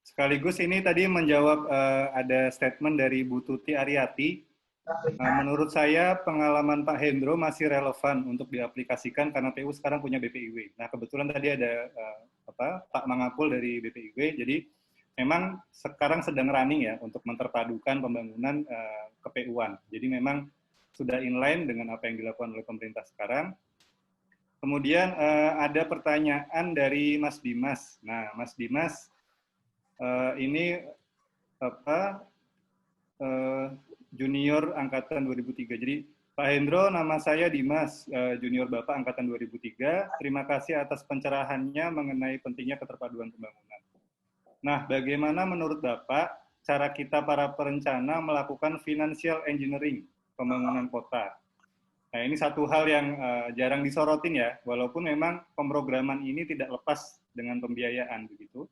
Sekaligus ini tadi menjawab ada statement dari Bu Tuti Ariati. Menurut saya pengalaman Pak Hendro masih relevan untuk diaplikasikan karena PU sekarang punya BPIW. Nah kebetulan tadi ada Pak Mangapul dari BPIW, jadi memang sekarang sedang running ya untuk menterpadukan pembangunan KPU-an. Jadi memang sudah inline dengan apa yang dilakukan oleh pemerintah sekarang. Kemudian ada pertanyaan dari Mas Dimas. Nah, Mas Dimas ini junior angkatan 2003. Jadi Pak Hendro, nama saya Dimas, junior Bapak angkatan 2003. Terima kasih atas pencerahannya mengenai pentingnya keterpaduan pembangunan. Nah, bagaimana menurut Bapak cara kita para perencana melakukan financial engineering pembangunan kota? Nah, ini satu hal yang jarang disorotin ya, walaupun memang pemrograman ini tidak lepas dengan pembiayaan begitu.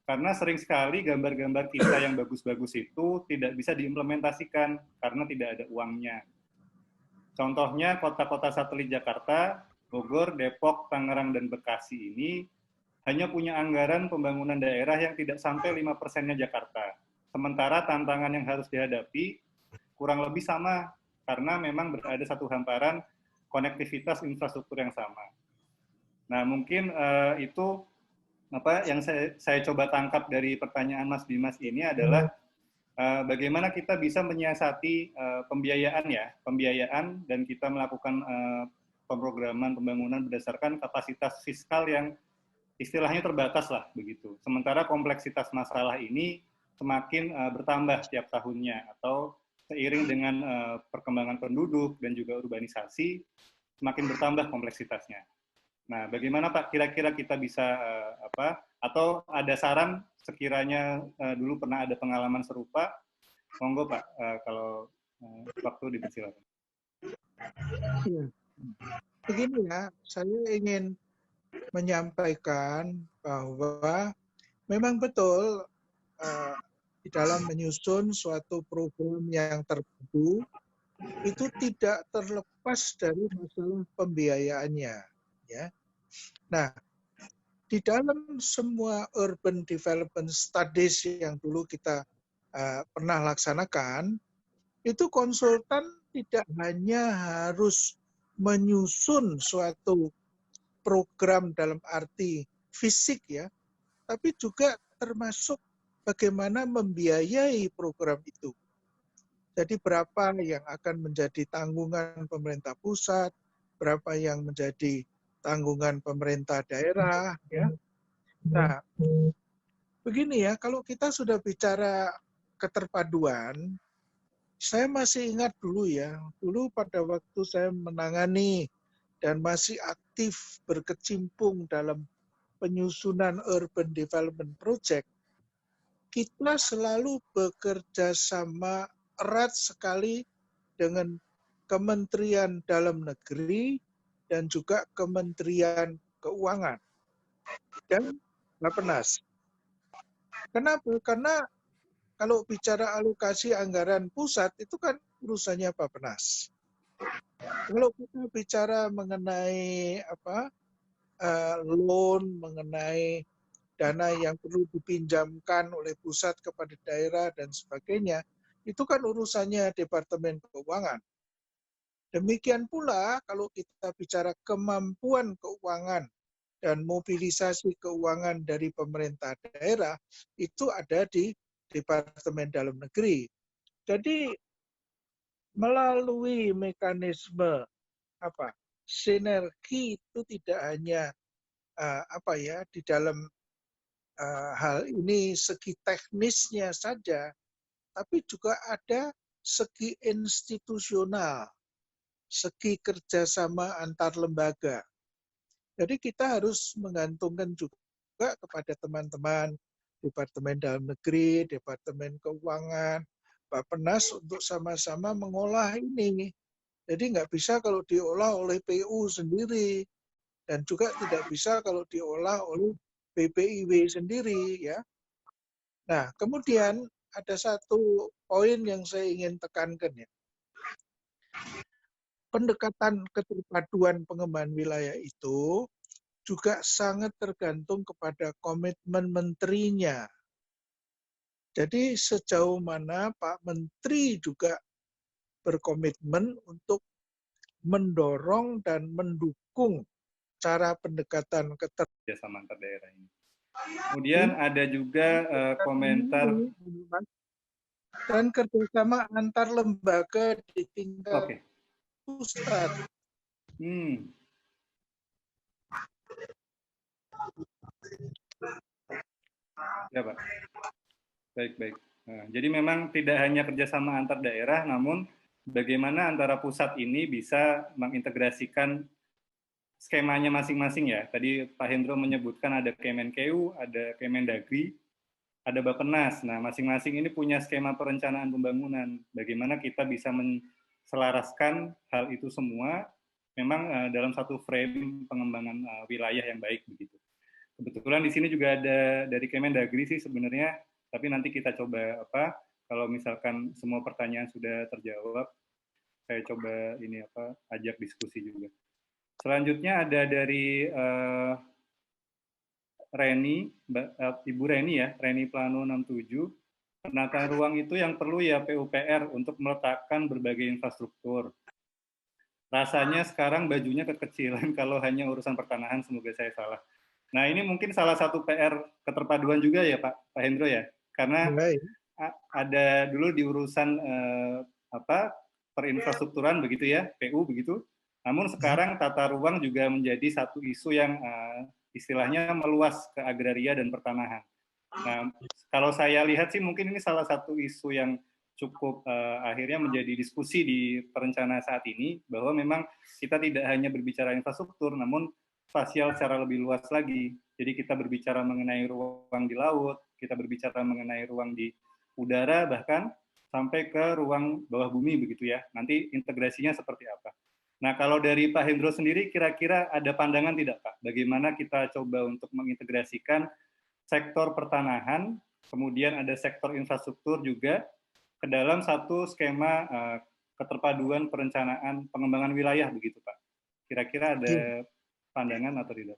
Karena sering sekali gambar-gambar kita yang bagus-bagus itu tidak bisa diimplementasikan karena tidak ada uangnya. Contohnya kota-kota satelit Jakarta, Bogor, Depok, Tangerang, dan Bekasi ini hanya punya anggaran pembangunan daerah yang tidak sampai 5%-nya Jakarta. Sementara tantangan yang harus dihadapi kurang lebih sama, karena memang berada satu hamparan konektivitas infrastruktur yang sama. Nah, mungkin itu apa yang saya coba tangkap dari pertanyaan Mas Dimas ini adalah bagaimana kita bisa menyiasati pembiayaan dan kita melakukan pemrograman pembangunan berdasarkan kapasitas fiskal yang istilahnya terbatas lah begitu. Sementara kompleksitas masalah ini semakin bertambah setiap tahunnya atau seiring dengan perkembangan penduduk dan juga urbanisasi, semakin bertambah kompleksitasnya. Nah, bagaimana Pak kira-kira kita bisa atau ada saran sekiranya dulu pernah ada pengalaman serupa, monggo Pak, kalau waktu dipersilakan. Ya. Begini ya, saya ingin menyampaikan bahwa memang betul di dalam menyusun suatu program yang terpadu itu tidak terlepas dari masalah pembiayaannya, ya. Nah, di dalam semua urban development studies yang dulu kita pernah laksanakan, itu konsultan tidak hanya harus menyusun suatu program dalam arti fisik ya, tapi juga termasuk bagaimana membiayai program itu. Jadi berapa yang akan menjadi tanggungan pemerintah pusat, berapa yang menjadi tanggungan pemerintah daerah, ya. Nah, begini ya, kalau kita sudah bicara keterpaduan, saya masih ingat dulu ya, dulu pada waktu saya menangani dan masih aktif berkecimpung dalam penyusunan urban development project, kita selalu bekerja sama erat sekali dengan Kementerian Dalam Negeri dan juga Kementerian Keuangan dan Bappenas. Kenapa? Karena kalau bicara alokasi anggaran pusat itu kan urusannya Bappenas. Kalau kita bicara mengenai loan, mengenai dana yang perlu dipinjamkan oleh pusat kepada daerah dan sebagainya, itu kan urusannya Departemen Keuangan. Demikian pula kalau kita bicara kemampuan keuangan dan mobilisasi keuangan dari pemerintah daerah, itu ada di Departemen Dalam Negeri. Jadi melalui mekanisme sinergi itu tidak hanya di dalam hal ini segi teknisnya saja, tapi juga ada segi institusional, segi kerjasama antar lembaga. Jadi kita harus menggantungkan juga kepada teman-teman Departemen Dalam Negeri, Departemen Keuangan, Bappenas untuk sama-sama mengolah ini. Jadi nggak bisa kalau diolah oleh PU sendiri, dan juga tidak bisa kalau diolah oleh BPIW sendiri, ya. Nah, kemudian ada satu poin yang saya ingin tekankan ya. Pendekatan keterpaduan pengembangan wilayah itu juga sangat tergantung kepada komitmen menterinya. Jadi sejauh mana Pak Menteri juga berkomitmen untuk mendorong dan mendukung cara pendekatan kerjasama antar daerah ini. Kemudian ada juga komentar. Dan kerjasama antar lembaga di tingkat pusat. Ya, Pak. Baik. Nah, jadi memang tidak hanya kerjasama antar daerah, namun bagaimana antara pusat ini bisa mengintegrasikan skemanya masing-masing ya. Tadi Pak Hendro menyebutkan ada Kemenkeu, ada Kemendagri, ada Bappenas. Nah, masing-masing ini punya skema perencanaan pembangunan. Bagaimana kita bisa menselaraskan hal itu semua memang dalam satu frame pengembangan wilayah yang baik begitu. Kebetulan di sini juga ada dari Kemendagri sih sebenarnya, tapi nanti kita coba kalau misalkan semua pertanyaan sudah terjawab, saya coba ajak diskusi juga. Selanjutnya ada dari Reni, Ibu Reni ya, Reni Plano 67. Penataan ruang itu yang perlu ya PUPR untuk meletakkan berbagai infrastruktur. Rasanya sekarang bajunya kekecilan kalau hanya urusan pertanahan, semoga saya salah. Nah, ini mungkin salah satu PR keterpaduan juga ya Pak Hendro ya, karena ada dulu di urusan perinfrastrukturan begitu ya, PU begitu. Namun sekarang tata ruang juga menjadi satu isu yang istilahnya meluas ke agraria dan pertanahan. Nah, kalau saya lihat sih mungkin ini salah satu isu yang cukup akhirnya menjadi diskusi di perencanaan saat ini, bahwa memang kita tidak hanya berbicara infrastruktur, namun spasial secara lebih luas lagi. Jadi kita berbicara mengenai ruang di laut, kita berbicara mengenai ruang di udara, bahkan sampai ke ruang bawah bumi begitu ya. Nanti integrasinya seperti apa. Nah, kalau dari Pak Hendro sendiri, kira-kira ada pandangan tidak Pak? Bagaimana kita coba untuk mengintegrasikan sektor pertanahan, kemudian ada sektor infrastruktur juga, ke dalam satu skema keterpaduan perencanaan pengembangan wilayah begitu Pak? Kira-kira ada pandangan atau tidak?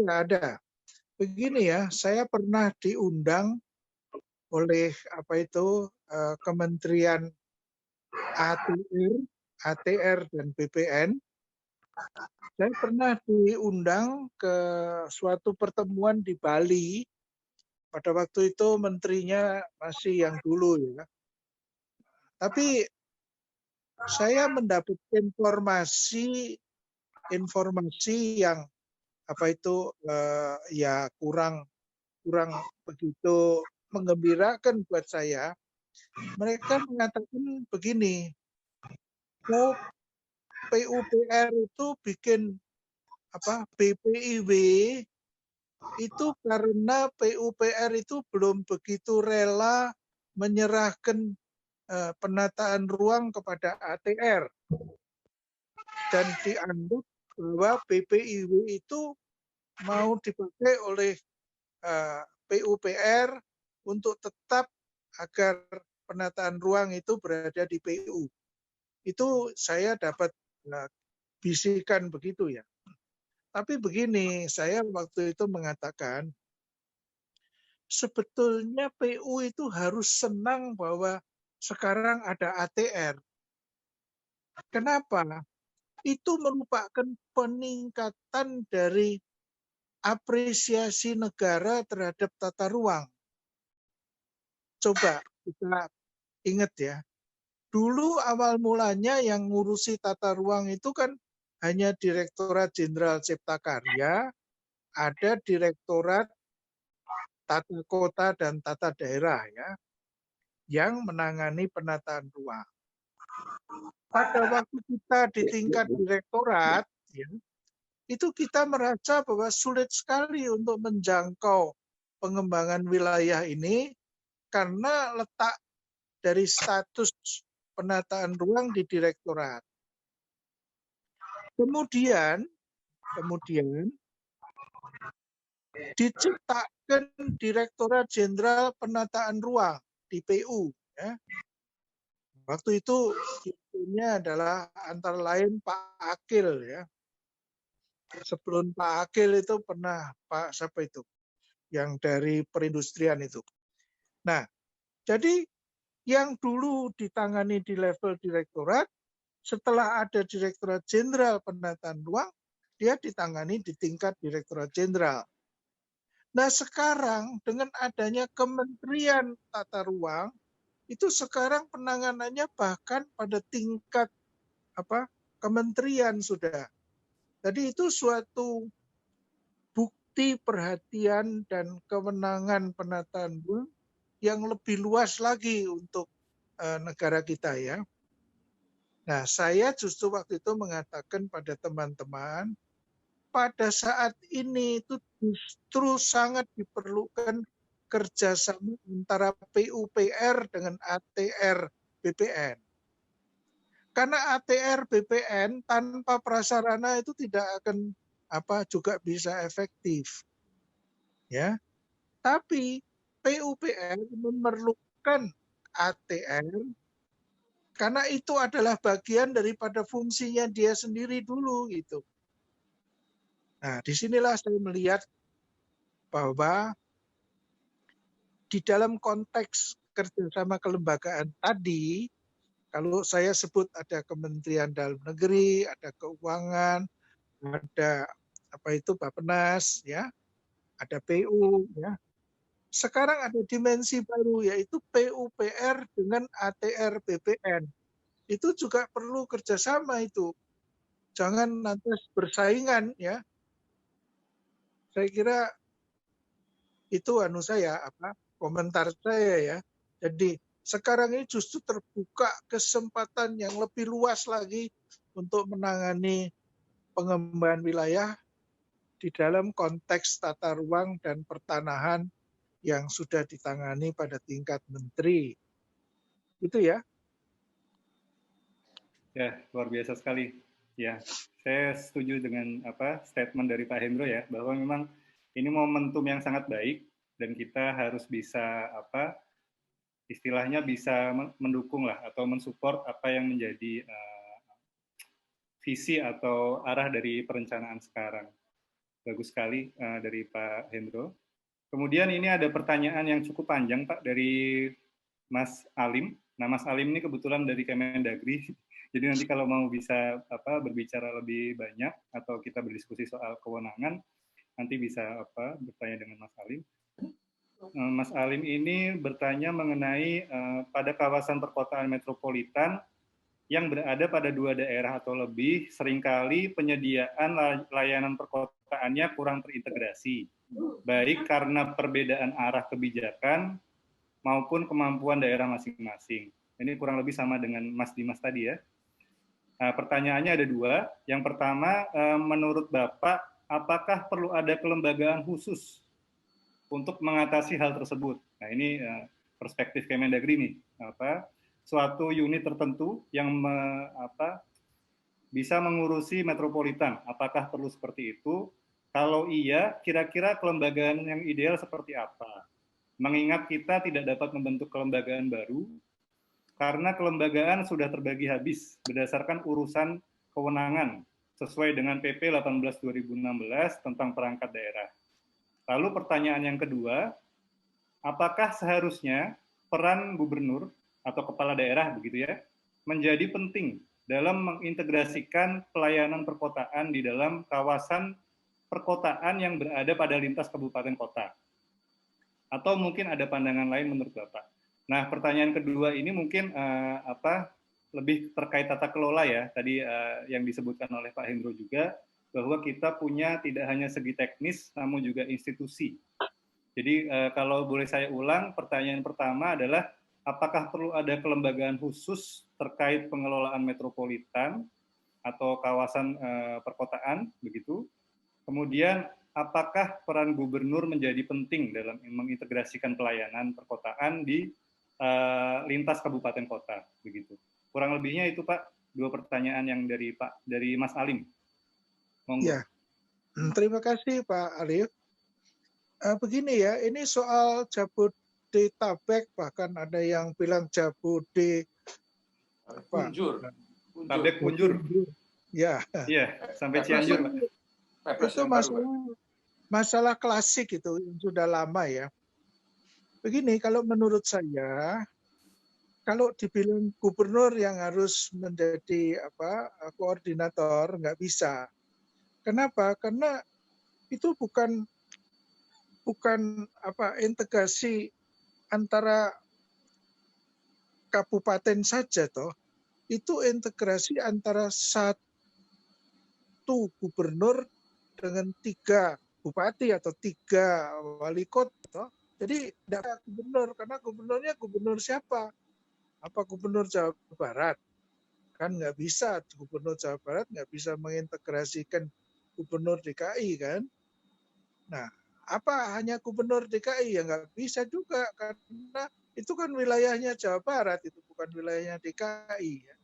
Ada. Begini ya, saya pernah diundang oleh Kementerian ATR dan BPN. Saya pernah diundang ke suatu pertemuan di Bali. Pada waktu itu menterinya masih yang dulu ya. Tapi saya mendapat informasi yang ya kurang begitu menggembirakan buat saya. Mereka mengatakan begini, PUPR itu bikin BPIW itu karena PUPR itu belum begitu rela menyerahkan penataan ruang kepada ATR. Dan dianggap bahwa BPIW itu mau dipakai oleh PUPR untuk tetap agar penataan ruang itu berada di PU. Itu saya dapat bisikan begitu ya. Tapi begini, saya waktu itu mengatakan, sebetulnya PU itu harus senang bahwa sekarang ada ATR. Kenapa? Itu merupakan peningkatan dari apresiasi negara terhadap tata ruang. Coba kita ingat ya, dulu awal mulanya yang ngurusi tata ruang itu kan hanya Direktorat Jenderal Cipta Karya, ada Direktorat Tata Kota dan Tata Daerah ya, yang menangani penataan ruang. Pada waktu kita di tingkat direktorat, ya, itu kita merasa bahwa sulit sekali untuk menjangkau pengembangan wilayah ini karena letak dari status penataan ruang di direktorat. Kemudian diciptakan Direktorat Jenderal Penataan Ruang di PU. Ya. Waktu itu itunya adalah antara lain Pak Akil ya. Sebelum Pak Akil itu pernah Pak siapa itu yang dari perindustrian itu. Nah, jadi yang dulu ditangani di level direktorat, setelah ada Direktorat Jenderal Penataan Ruang, dia ditangani di tingkat Direktorat Jenderal. Nah sekarang dengan adanya Kementerian Tata Ruang, itu sekarang penanganannya bahkan pada tingkat kementerian sudah. Jadi itu suatu bukti perhatian dan kewenangan penataan ruang yang lebih luas lagi untuk negara kita ya. Nah, saya justru waktu itu mengatakan pada teman-teman, pada saat ini itu justru sangat diperlukan kerjasama antara PUPR dengan ATR BPN. Karena ATR BPN tanpa prasarana itu tidak akan juga bisa efektif. Ya. Tapi PUPR memerlukan ATR karena itu adalah bagian daripada fungsinya dia sendiri dulu gitu. Nah, disinilah saya melihat bahwa di dalam konteks kerjasama kelembagaan tadi, kalau saya sebut ada Kementerian Dalam Negeri, ada Keuangan, ada Bappenas, ya, ada PU, ya. Sekarang ada dimensi baru yaitu PUPR dengan ATR BPN. Itu juga perlu kerjasama itu. Jangan nanti bersaingan ya. Saya kira itu komentar saya ya. Jadi sekarang ini justru terbuka kesempatan yang lebih luas lagi untuk menangani pengembangan wilayah di dalam konteks tata ruang dan pertanahan yang sudah ditangani pada tingkat menteri. Itu ya. Ya, luar biasa sekali. Ya, saya setuju dengan statement dari Pak Hendro ya, bahwa memang ini momentum yang sangat baik dan kita harus bisa istilahnya bisa mendukung lah atau mensupport apa yang menjadi visi atau arah dari perencanaan sekarang. Bagus sekali dari Pak Hendro. Kemudian ini ada pertanyaan yang cukup panjang Pak dari Mas Alim. Nah Mas Alim ini kebetulan dari Kemendagri. Jadi nanti kalau mau bisa berbicara lebih banyak atau kita berdiskusi soal kewenangan, nanti bisa bertanya dengan Mas Alim. Mas Alim ini bertanya mengenai pada kawasan perkotaan metropolitan yang berada pada 2 daerah atau lebih, seringkali penyediaan layanan perkotaannya kurang terintegrasi, baik karena perbedaan arah kebijakan maupun kemampuan daerah masing-masing. Ini kurang lebih sama dengan Mas Dimas tadi ya. Nah, pertanyaannya ada 2. Yang pertama, menurut Bapak, apakah perlu ada kelembagaan khusus untuk mengatasi hal tersebut? Nah, ini perspektif Kemendagri nih. Suatu unit tertentu yang bisa mengurusi metropolitan. Apakah perlu seperti itu? Kalau iya, kira-kira kelembagaan yang ideal seperti apa? Mengingat kita tidak dapat membentuk kelembagaan baru, karena kelembagaan sudah terbagi habis berdasarkan urusan kewenangan sesuai dengan PP 18/2016 tentang perangkat daerah. Lalu pertanyaan yang kedua, apakah seharusnya peran gubernur atau kepala daerah begitu ya, menjadi penting dalam mengintegrasikan pelayanan perkotaan di dalam kawasan perkotaan yang berada pada lintas kabupaten kota? Atau mungkin ada pandangan lain menurut Bapak? Nah, pertanyaan kedua ini mungkin lebih terkait tata kelola ya, tadi yang disebutkan oleh Pak Hendro juga, bahwa kita punya tidak hanya segi teknis, namun juga institusi. Jadi kalau boleh saya ulang, pertanyaan pertama adalah, apakah perlu ada kelembagaan khusus terkait pengelolaan metropolitan atau kawasan perkotaan, begitu? Kemudian, apakah peran gubernur menjadi penting dalam mengintegrasikan pelayanan perkotaan di lintas kabupaten kota, begitu? Kurang lebihnya itu Pak, 2 pertanyaan yang dari Mas Alim. Monggo. Ya, terima kasih Pak Alif. Begini ya, ini soal Jabodetabek, bahkan ada yang bilang Punjur. Tabek Punjur. Ya. Iya, sampai Cianjur Pak. Itu masalah klasik itu yang sudah lama ya. Begini, kalau menurut saya, kalau dibilang gubernur yang harus menjadi koordinator, nggak bisa. Kenapa? Karena itu bukan bukan integrasi antara kabupaten saja toh, itu integrasi antara satu gubernur dengan 3 bupati atau 3 wali kota. Jadi tidak ada gubernur, karena gubernurnya gubernur siapa? Apa gubernur Jawa Barat? Kan nggak bisa, gubernur Jawa Barat nggak bisa mengintegrasikan gubernur DKI kan? Nah, apa hanya gubernur DKI? Ya nggak bisa juga, karena itu kan wilayahnya Jawa Barat, itu bukan wilayahnya DKI. Ya.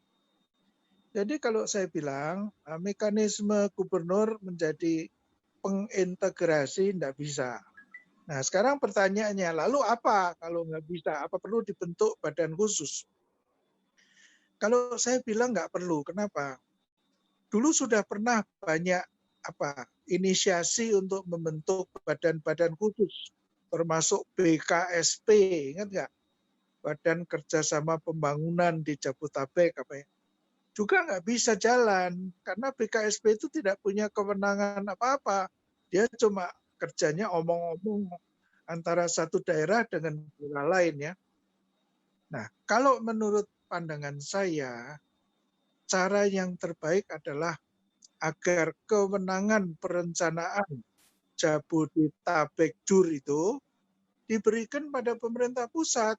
Jadi kalau saya bilang, mekanisme gubernur menjadi pengintegrasi tidak bisa. Nah sekarang pertanyaannya, lalu apa kalau nggak bisa? Apa perlu dibentuk badan khusus? Kalau saya bilang nggak perlu, kenapa? Dulu sudah pernah banyak inisiasi untuk membentuk badan-badan khusus, termasuk BKSP, ingat nggak? Badan Kerjasama Pembangunan di Jabodetabek, juga nggak bisa jalan karena BKSP itu tidak punya kewenangan apa-apa. Dia cuma kerjanya omong-omong antara satu daerah dengan daerah lain ya. Nah, kalau menurut pandangan saya, cara yang terbaik adalah agar kewenangan perencanaan Jabodetabek Jur itu diberikan pada pemerintah pusat.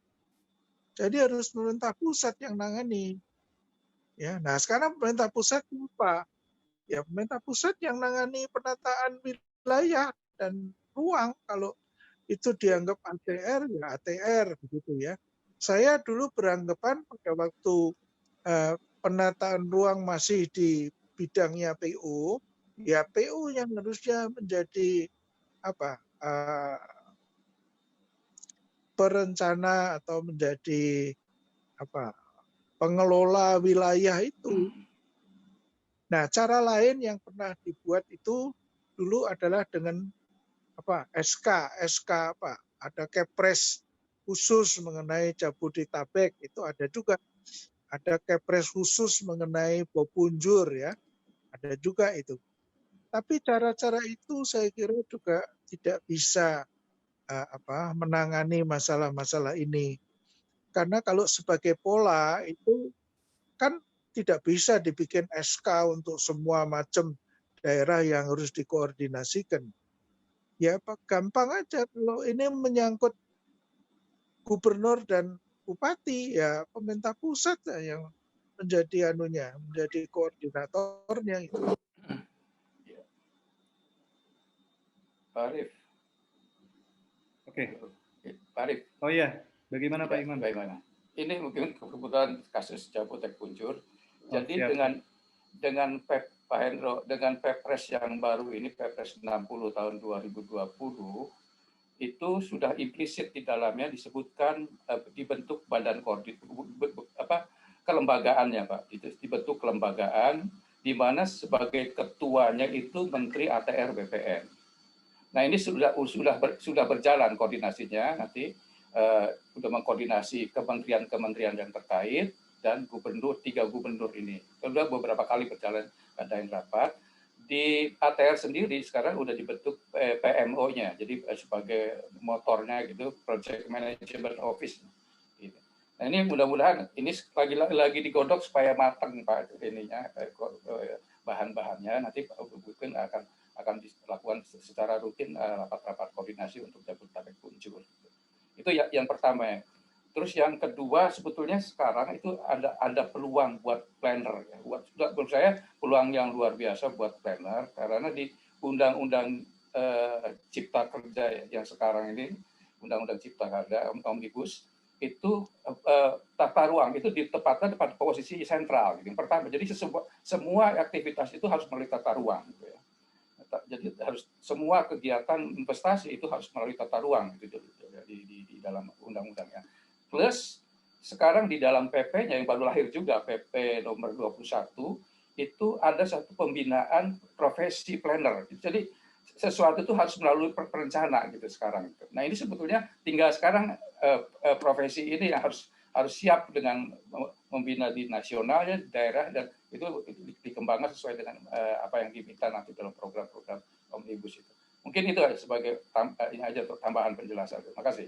Jadi harus pemerintah pusat yang nangani. Ya, nah sekarang pemerintah pusat apa? Ya pemerintah pusat yang nangani penataan wilayah dan ruang. Kalau itu dianggap ATR, ya ATR begitu ya. Saya dulu beranggapan pada waktu penataan ruang masih di bidangnya PU, ya PU yang harusnya menjadi perencana atau menjadi pengelola wilayah itu. Nah, cara lain yang pernah dibuat itu dulu adalah dengan SK ada Kepres khusus mengenai Jabodetabek, itu ada juga. Ada Kepres khusus mengenai Bopunjur ya, ada juga itu. Tapi cara-cara itu saya kira juga tidak bisa menangani masalah-masalah ini. Karena kalau sebagai pola itu kan tidak bisa dibikin SK untuk semua macam daerah yang harus dikoordinasikan. Ya gampang aja, kalau ini menyangkut gubernur dan bupati, ya pemerintah pusat yang menjadi menjadi koordinatornya itu. Pak Arif. Oke. Pak Arif. Oh iya, bagaimana Pak Iman? Bagaimana? Ini mungkin kebetulan kasus Jabodetabek Punjur. Jadi siap. dengan Pak Hendro, dengan Perpres yang baru ini, Perpres 60 tahun 2020, itu sudah implisit di dalamnya disebutkan dibentuk badan kelembagaannya Pak. Dibentuk kelembagaan di mana sebagai ketuanya itu Menteri ATR BPN. Nah ini sudah berjalan koordinasinya, nanti sudah mengkoordinasi kementerian-kementerian yang terkait dan 3 gubernur ini. Sudah beberapa kali berjalan adain rapat. Di ATR sendiri sekarang udah dibentuk PMO-nya, jadi sebagai motornya gitu, Project Management Office. Gitu. Nah ini mudah-mudahan ini lagi digodok supaya matang Pak ininya bahan-bahannya, nanti mungkin akan dilakukan secara rutin rapat-rapat koordinasi untuk Jabodetabek Punjur. Itu yang pertama ya. Terus yang kedua sebetulnya sekarang itu ada peluang buat planner ya. Menurut saya peluang yang luar biasa buat planner karena di Undang-Undang Cipta Kerja yang sekarang ini, Undang-Undang Cipta Kerja Omnibus, itu tata ruang itu ditempatkan pada posisi sentral. Yang pertama, jadi semua aktivitas itu harus melalui tata ruang. Gitu ya. Jadi harus semua kegiatan investasi itu harus melalui tata ruang gitu, di dalam undang-undangnya. Plus sekarang di dalam PP-nya yang baru lahir juga, PP nomor 21, itu ada satu pembinaan profesi planner. Jadi sesuatu itu harus melalui perencana gitu sekarang. Nah ini sebetulnya tinggal sekarang profesi ini yang harus siap dengan membina di nasionalnya, di daerah, dan itu dikembangkan sesuai dengan apa yang diminta nanti dalam program-program Omnibus itu. Mungkin itu sebagai ini aja untuk tambahan penjelasan. Terima kasih.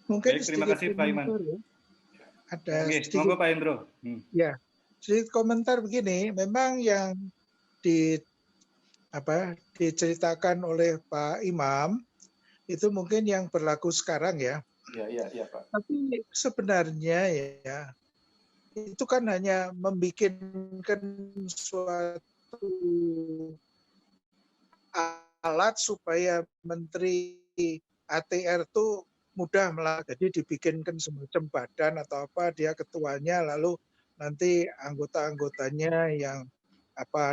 Mungkin Baik, terima kasih Pak Iman. ya. Ada Oke, sedikit, monggo Pak Hendro. ya, sedikit komentar begini. Memang yang diceritakan oleh Pak Imam itu mungkin yang berlaku sekarang ya. Iya Pak. Tapi sebenarnya ya itu kan hanya membikinkan suatu alat supaya Menteri ATR itu mudah jadi dibikinkan semacam badan atau apa, dia ketuanya, lalu nanti anggota-anggotanya yang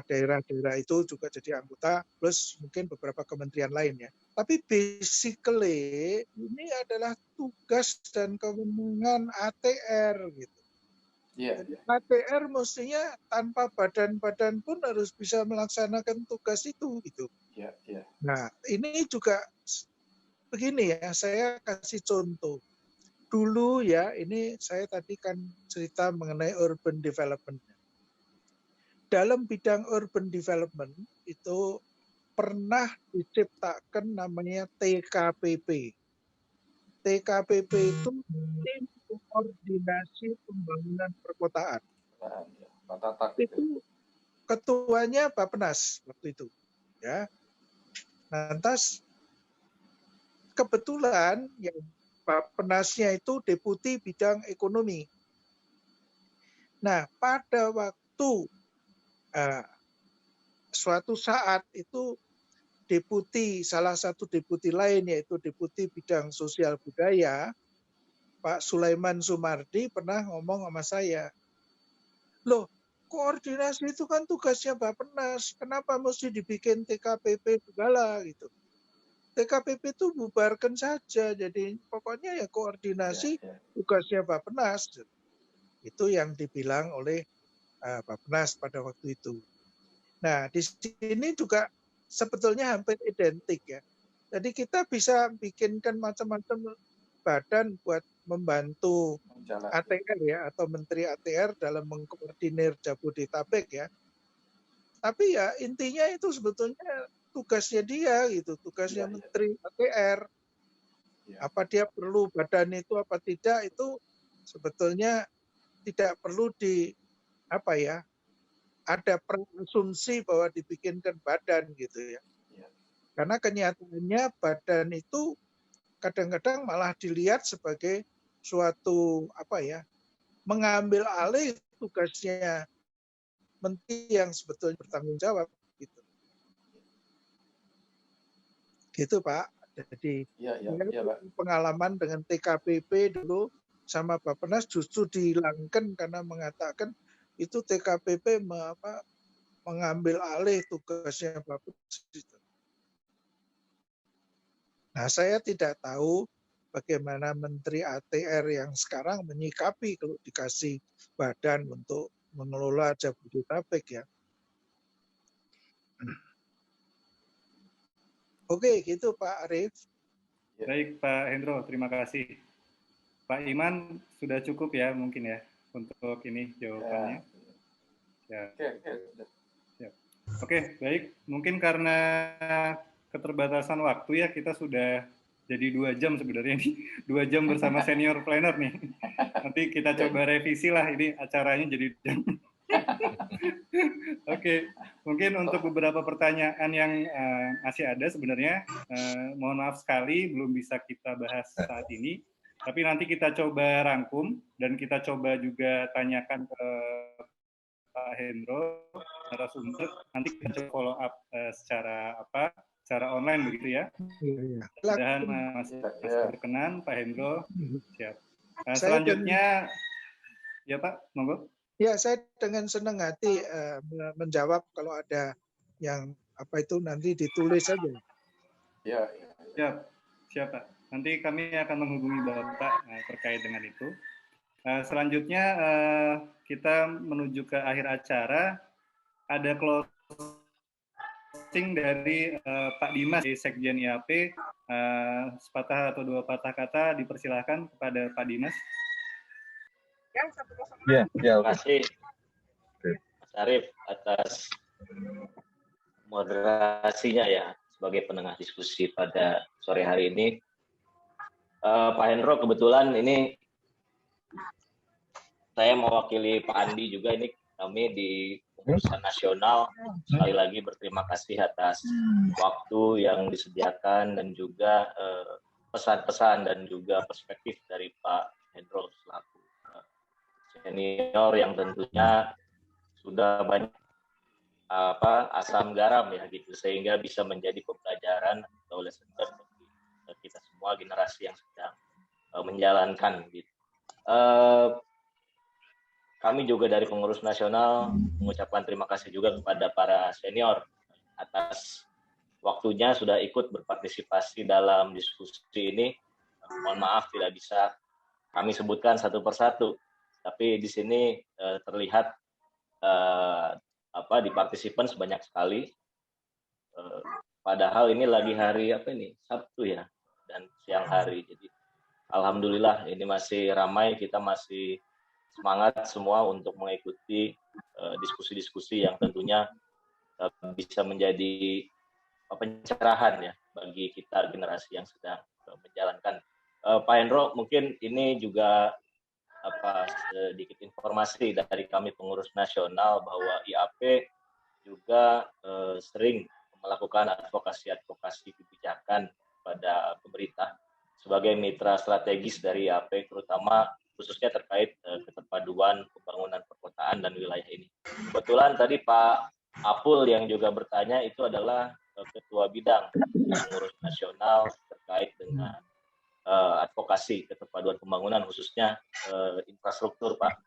daerah-daerah itu juga jadi anggota, plus mungkin beberapa kementerian lainnya. Tapi basically ini adalah tugas dan kewenangan ATR gitu. Yeah. ATR mestinya tanpa badan-badan pun harus bisa melaksanakan tugas itu gitu. Yeah. Nah, ini juga begini ya, saya kasih contoh. Dulu ya, ini saya tadi kan cerita mengenai urban development. Dalam bidang urban development itu pernah diciptakan namanya TKPP. TKPP itu Tim Koordinasi Pembangunan Perkotaan. Itu ketuanya Bappenas waktu itu. Ya. Lantas kebetulan yang Bappenasnya itu deputi bidang ekonomi. Nah, pada waktu suatu saat itu salah satu deputi lain yaitu deputi bidang sosial budaya, Pak Sulaiman Sumardi pernah ngomong sama saya, loh koordinasi itu kan tugasnya Bappenas, kenapa mesti dibikin TKPP segala gitu. TKPP itu bubarkan saja, jadi pokoknya ya koordinasi tugasnya Bappenas. Itu yang dibilang oleh Bappenas pada waktu itu. Nah, di sini juga sebetulnya hampir identik ya. Jadi kita bisa bikinkan macam-macam badan buat membantu ATR ya, atau Menteri ATR dalam mengkoordinir Jabodetabek ya. Tapi ya intinya itu sebetulnya tugasnya dia gitu, tugasnya Menteri ATR. Apa dia perlu badan itu apa tidak itu sebetulnya tidak perlu ada preasumsi bahwa dibikinkan badan gitu ya. Karena kenyataannya badan itu kadang-kadang malah dilihat sebagai suatu mengambil alih tugasnya menteri yang sebetulnya bertanggung jawab gitu. Gitu Pak. Jadi pengalaman dengan TKPP dulu sama Bappenas justru dihilangkan karena mengatakan itu TKPP mengambil alih tugasnya Bappenas. Nah, saya tidak tahu bagaimana Menteri ATR yang sekarang menyikapi kalau dikasih badan untuk mengelola Jabodetabek ya. Oke, gitu Pak Arief. Baik Pak Hendro, terima kasih. Pak Iman sudah cukup ya mungkin ya untuk ini jawabannya. Ya. Oke, baik. Mungkin karena keterbatasan waktu ya kita sudah jadi 2 jam sebenarnya nih. 2 jam bersama senior planner nih. Nanti kita coba revisi lah ini acaranya jadi jam. Oke, mungkin untuk beberapa pertanyaan yang masih ada sebenarnya, mohon maaf sekali belum bisa kita bahas saat ini, tapi nanti kita coba rangkum dan kita coba juga tanyakan ke Pak Hendro, narasumber, nanti kita coba follow up secara online begitu ya. Mudah-mudahan masih berkenan Pak Hendro. Siap. Selanjutnya, ya Pak, monggo. Ya, saya dengan senang hati menjawab kalau ada yang nanti ditulis saja. Ya. Siap Pak. Nanti kami akan menghubungi Bapak terkait dengan itu. Selanjutnya kita menuju ke akhir acara. Ada closing dari Pak Dimas di Sekjen IAP. Sepatah atau 2 patah kata dipersilahkan kepada Pak Dimas. Ya, terima kasih Mas Arief atas moderasinya ya sebagai penengah diskusi pada sore hari ini. Pak Hendro, kebetulan ini saya mewakili Pak Andi juga, ini kami di Pengurusan Nasional. Sekali lagi berterima kasih atas waktu yang disediakan dan juga pesan-pesan dan juga perspektif dari Pak Hendro selaku senior yang tentunya sudah banyak asam garam ya gitu, sehingga bisa menjadi pembelajaran atau lesson learned bagi kita semua generasi yang sedang menjalankan gitu. Kami juga dari Pengurus Nasional mengucapkan terima kasih juga kepada para senior atas waktunya sudah ikut berpartisipasi dalam diskusi ini. Mohon maaf tidak bisa kami sebutkan satu persatu, tapi di sini terlihat di partisipan sebanyak sekali. Padahal ini lagi hari Sabtu ya, dan siang hari. Jadi alhamdulillah ini masih ramai, kita masih semangat semua untuk mengikuti diskusi-diskusi yang tentunya bisa menjadi pencerahan ya bagi kita generasi yang sedang menjalankan. Pak Hendro, mungkin ini juga sedikit informasi dari kami Pengurus Nasional bahwa IAP juga sering melakukan advokasi kebijakan pada pemerintah sebagai mitra strategis dari IAP, terutama khususnya terkait keterpaduan pembangunan perkotaan dan wilayah ini. Kebetulan tadi Pak Apul yang juga bertanya itu adalah Ketua Bidang Pengurus Nasional terkait dengan advokasi keterpaduan pembangunan khususnya infrastruktur, Pak.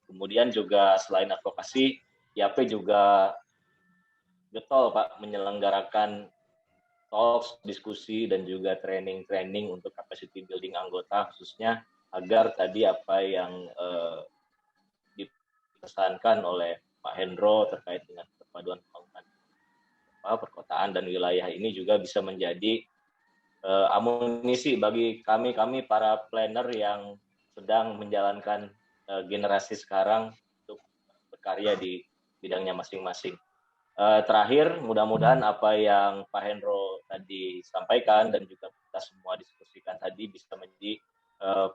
Kemudian juga selain advokasi, IAP juga getol Pak menyelenggarakan talks, diskusi dan juga training untuk capacity building anggota khususnya agar tadi apa yang dipesankan oleh Pak Hendro terkait dengan perpaduan pembangunan perkotaan dan wilayah ini juga bisa menjadi amunisi bagi kami para planner yang sedang menjalankan generasi sekarang untuk berkarya di bidangnya masing-masing. Terakhir, mudah-mudahan apa yang Pak Hendro tadi sampaikan dan juga kita semua diskusikan tadi bisa menjadi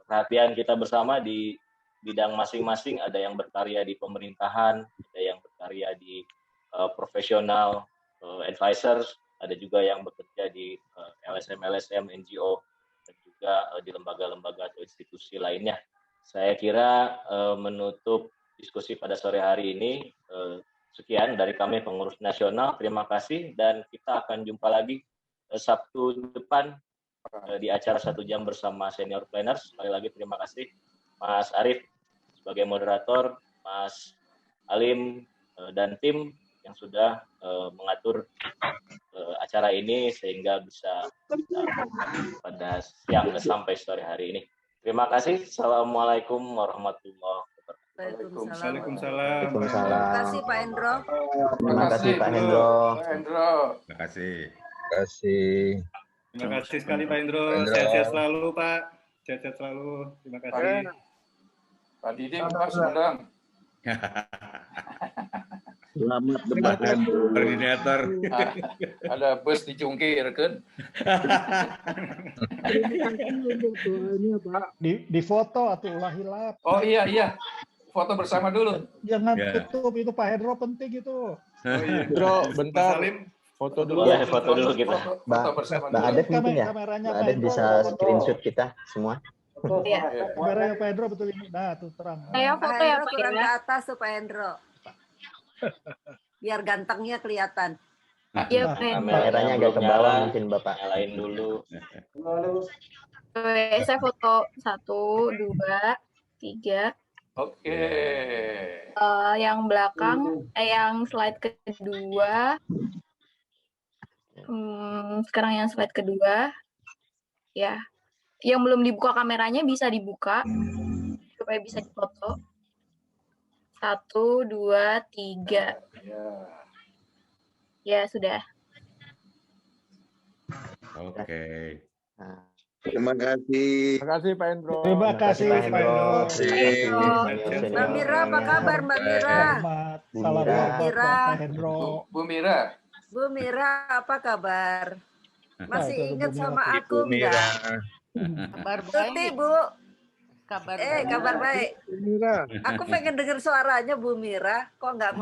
perhatian kita bersama di bidang masing-masing. Ada yang berkarya di pemerintahan, ada yang berkarya di profesional advisors, ada juga yang bekerja di LSM, NGO, dan juga di lembaga-lembaga atau institusi lainnya. Saya kira menutup diskusi pada sore hari ini, sekian dari kami Pengurus Nasional. Terima kasih dan kita akan jumpa lagi Sabtu depan di acara 1 jam bersama Senior Planners. Sekali lagi terima kasih Mas Arief sebagai moderator, Mas Alim dan tim yang sudah mengatur acara ini sehingga bisa pada siang sampai sore hari ini. Terima kasih. Assalamualaikum warahmatullahi wabarakatuh. Waalaikumsalam. Terima kasih Pak Hendro. Terima kasih Pak Hendro. Terima kasih. Terima kasih. Terima kasih sekali Pak Hendro. Sehat-sehat selalu Pak. Sehat-sehat selalu. Terima kasih. Pak Didi, Pak Sumedang. Selamat debat Koordinator. Ada bus dicungkir kan? Di foto atau ulah hilap. Oh iya. Foto bersama dulu. Jangan tutup itu Pak Hendro penting itu. Oh iya. Bro, bentar. Foto dulu. Ya, foto dulu kita. Foto bersama Mbak dulu. Adek mungkin ya? Mbak Adek bisa screenshot kita semua. Iya. Kameranya Pak Hendro betul ini. Nah, tuh terang. Saya foto ya Pak kurang ke atas tuh Pak Hendro. Biar gantengnya kelihatan. Iya, kameranya agak ke bawah mungkin Bapak. Nyalain dulu. Saya foto 1, 2, 3. Oke. Yang belakang, yang slide kedua. Sekarang yang slide kedua. Ya. Yang belum dibuka kameranya bisa dibuka supaya bisa difoto. 1, 2, 3. Ya, sudah. Oke. Nah, Terima kasih. Terima kasih Pak Hendro. Terima kasih Pak Hendro. Mbak Mira, apa kabar Mbak Mira? Salam hormat Pak Hendro. Bu Mira. Bu Mira, apa kabar? Masih Nah, itu ingat Bu Mira. sama aku Bu Mira. enggak? Kabar Tuti, baik. Bu. Kabar Kabar baik. Bu Mira. Aku pengen dengar suaranya Bu Mira. Kok nggak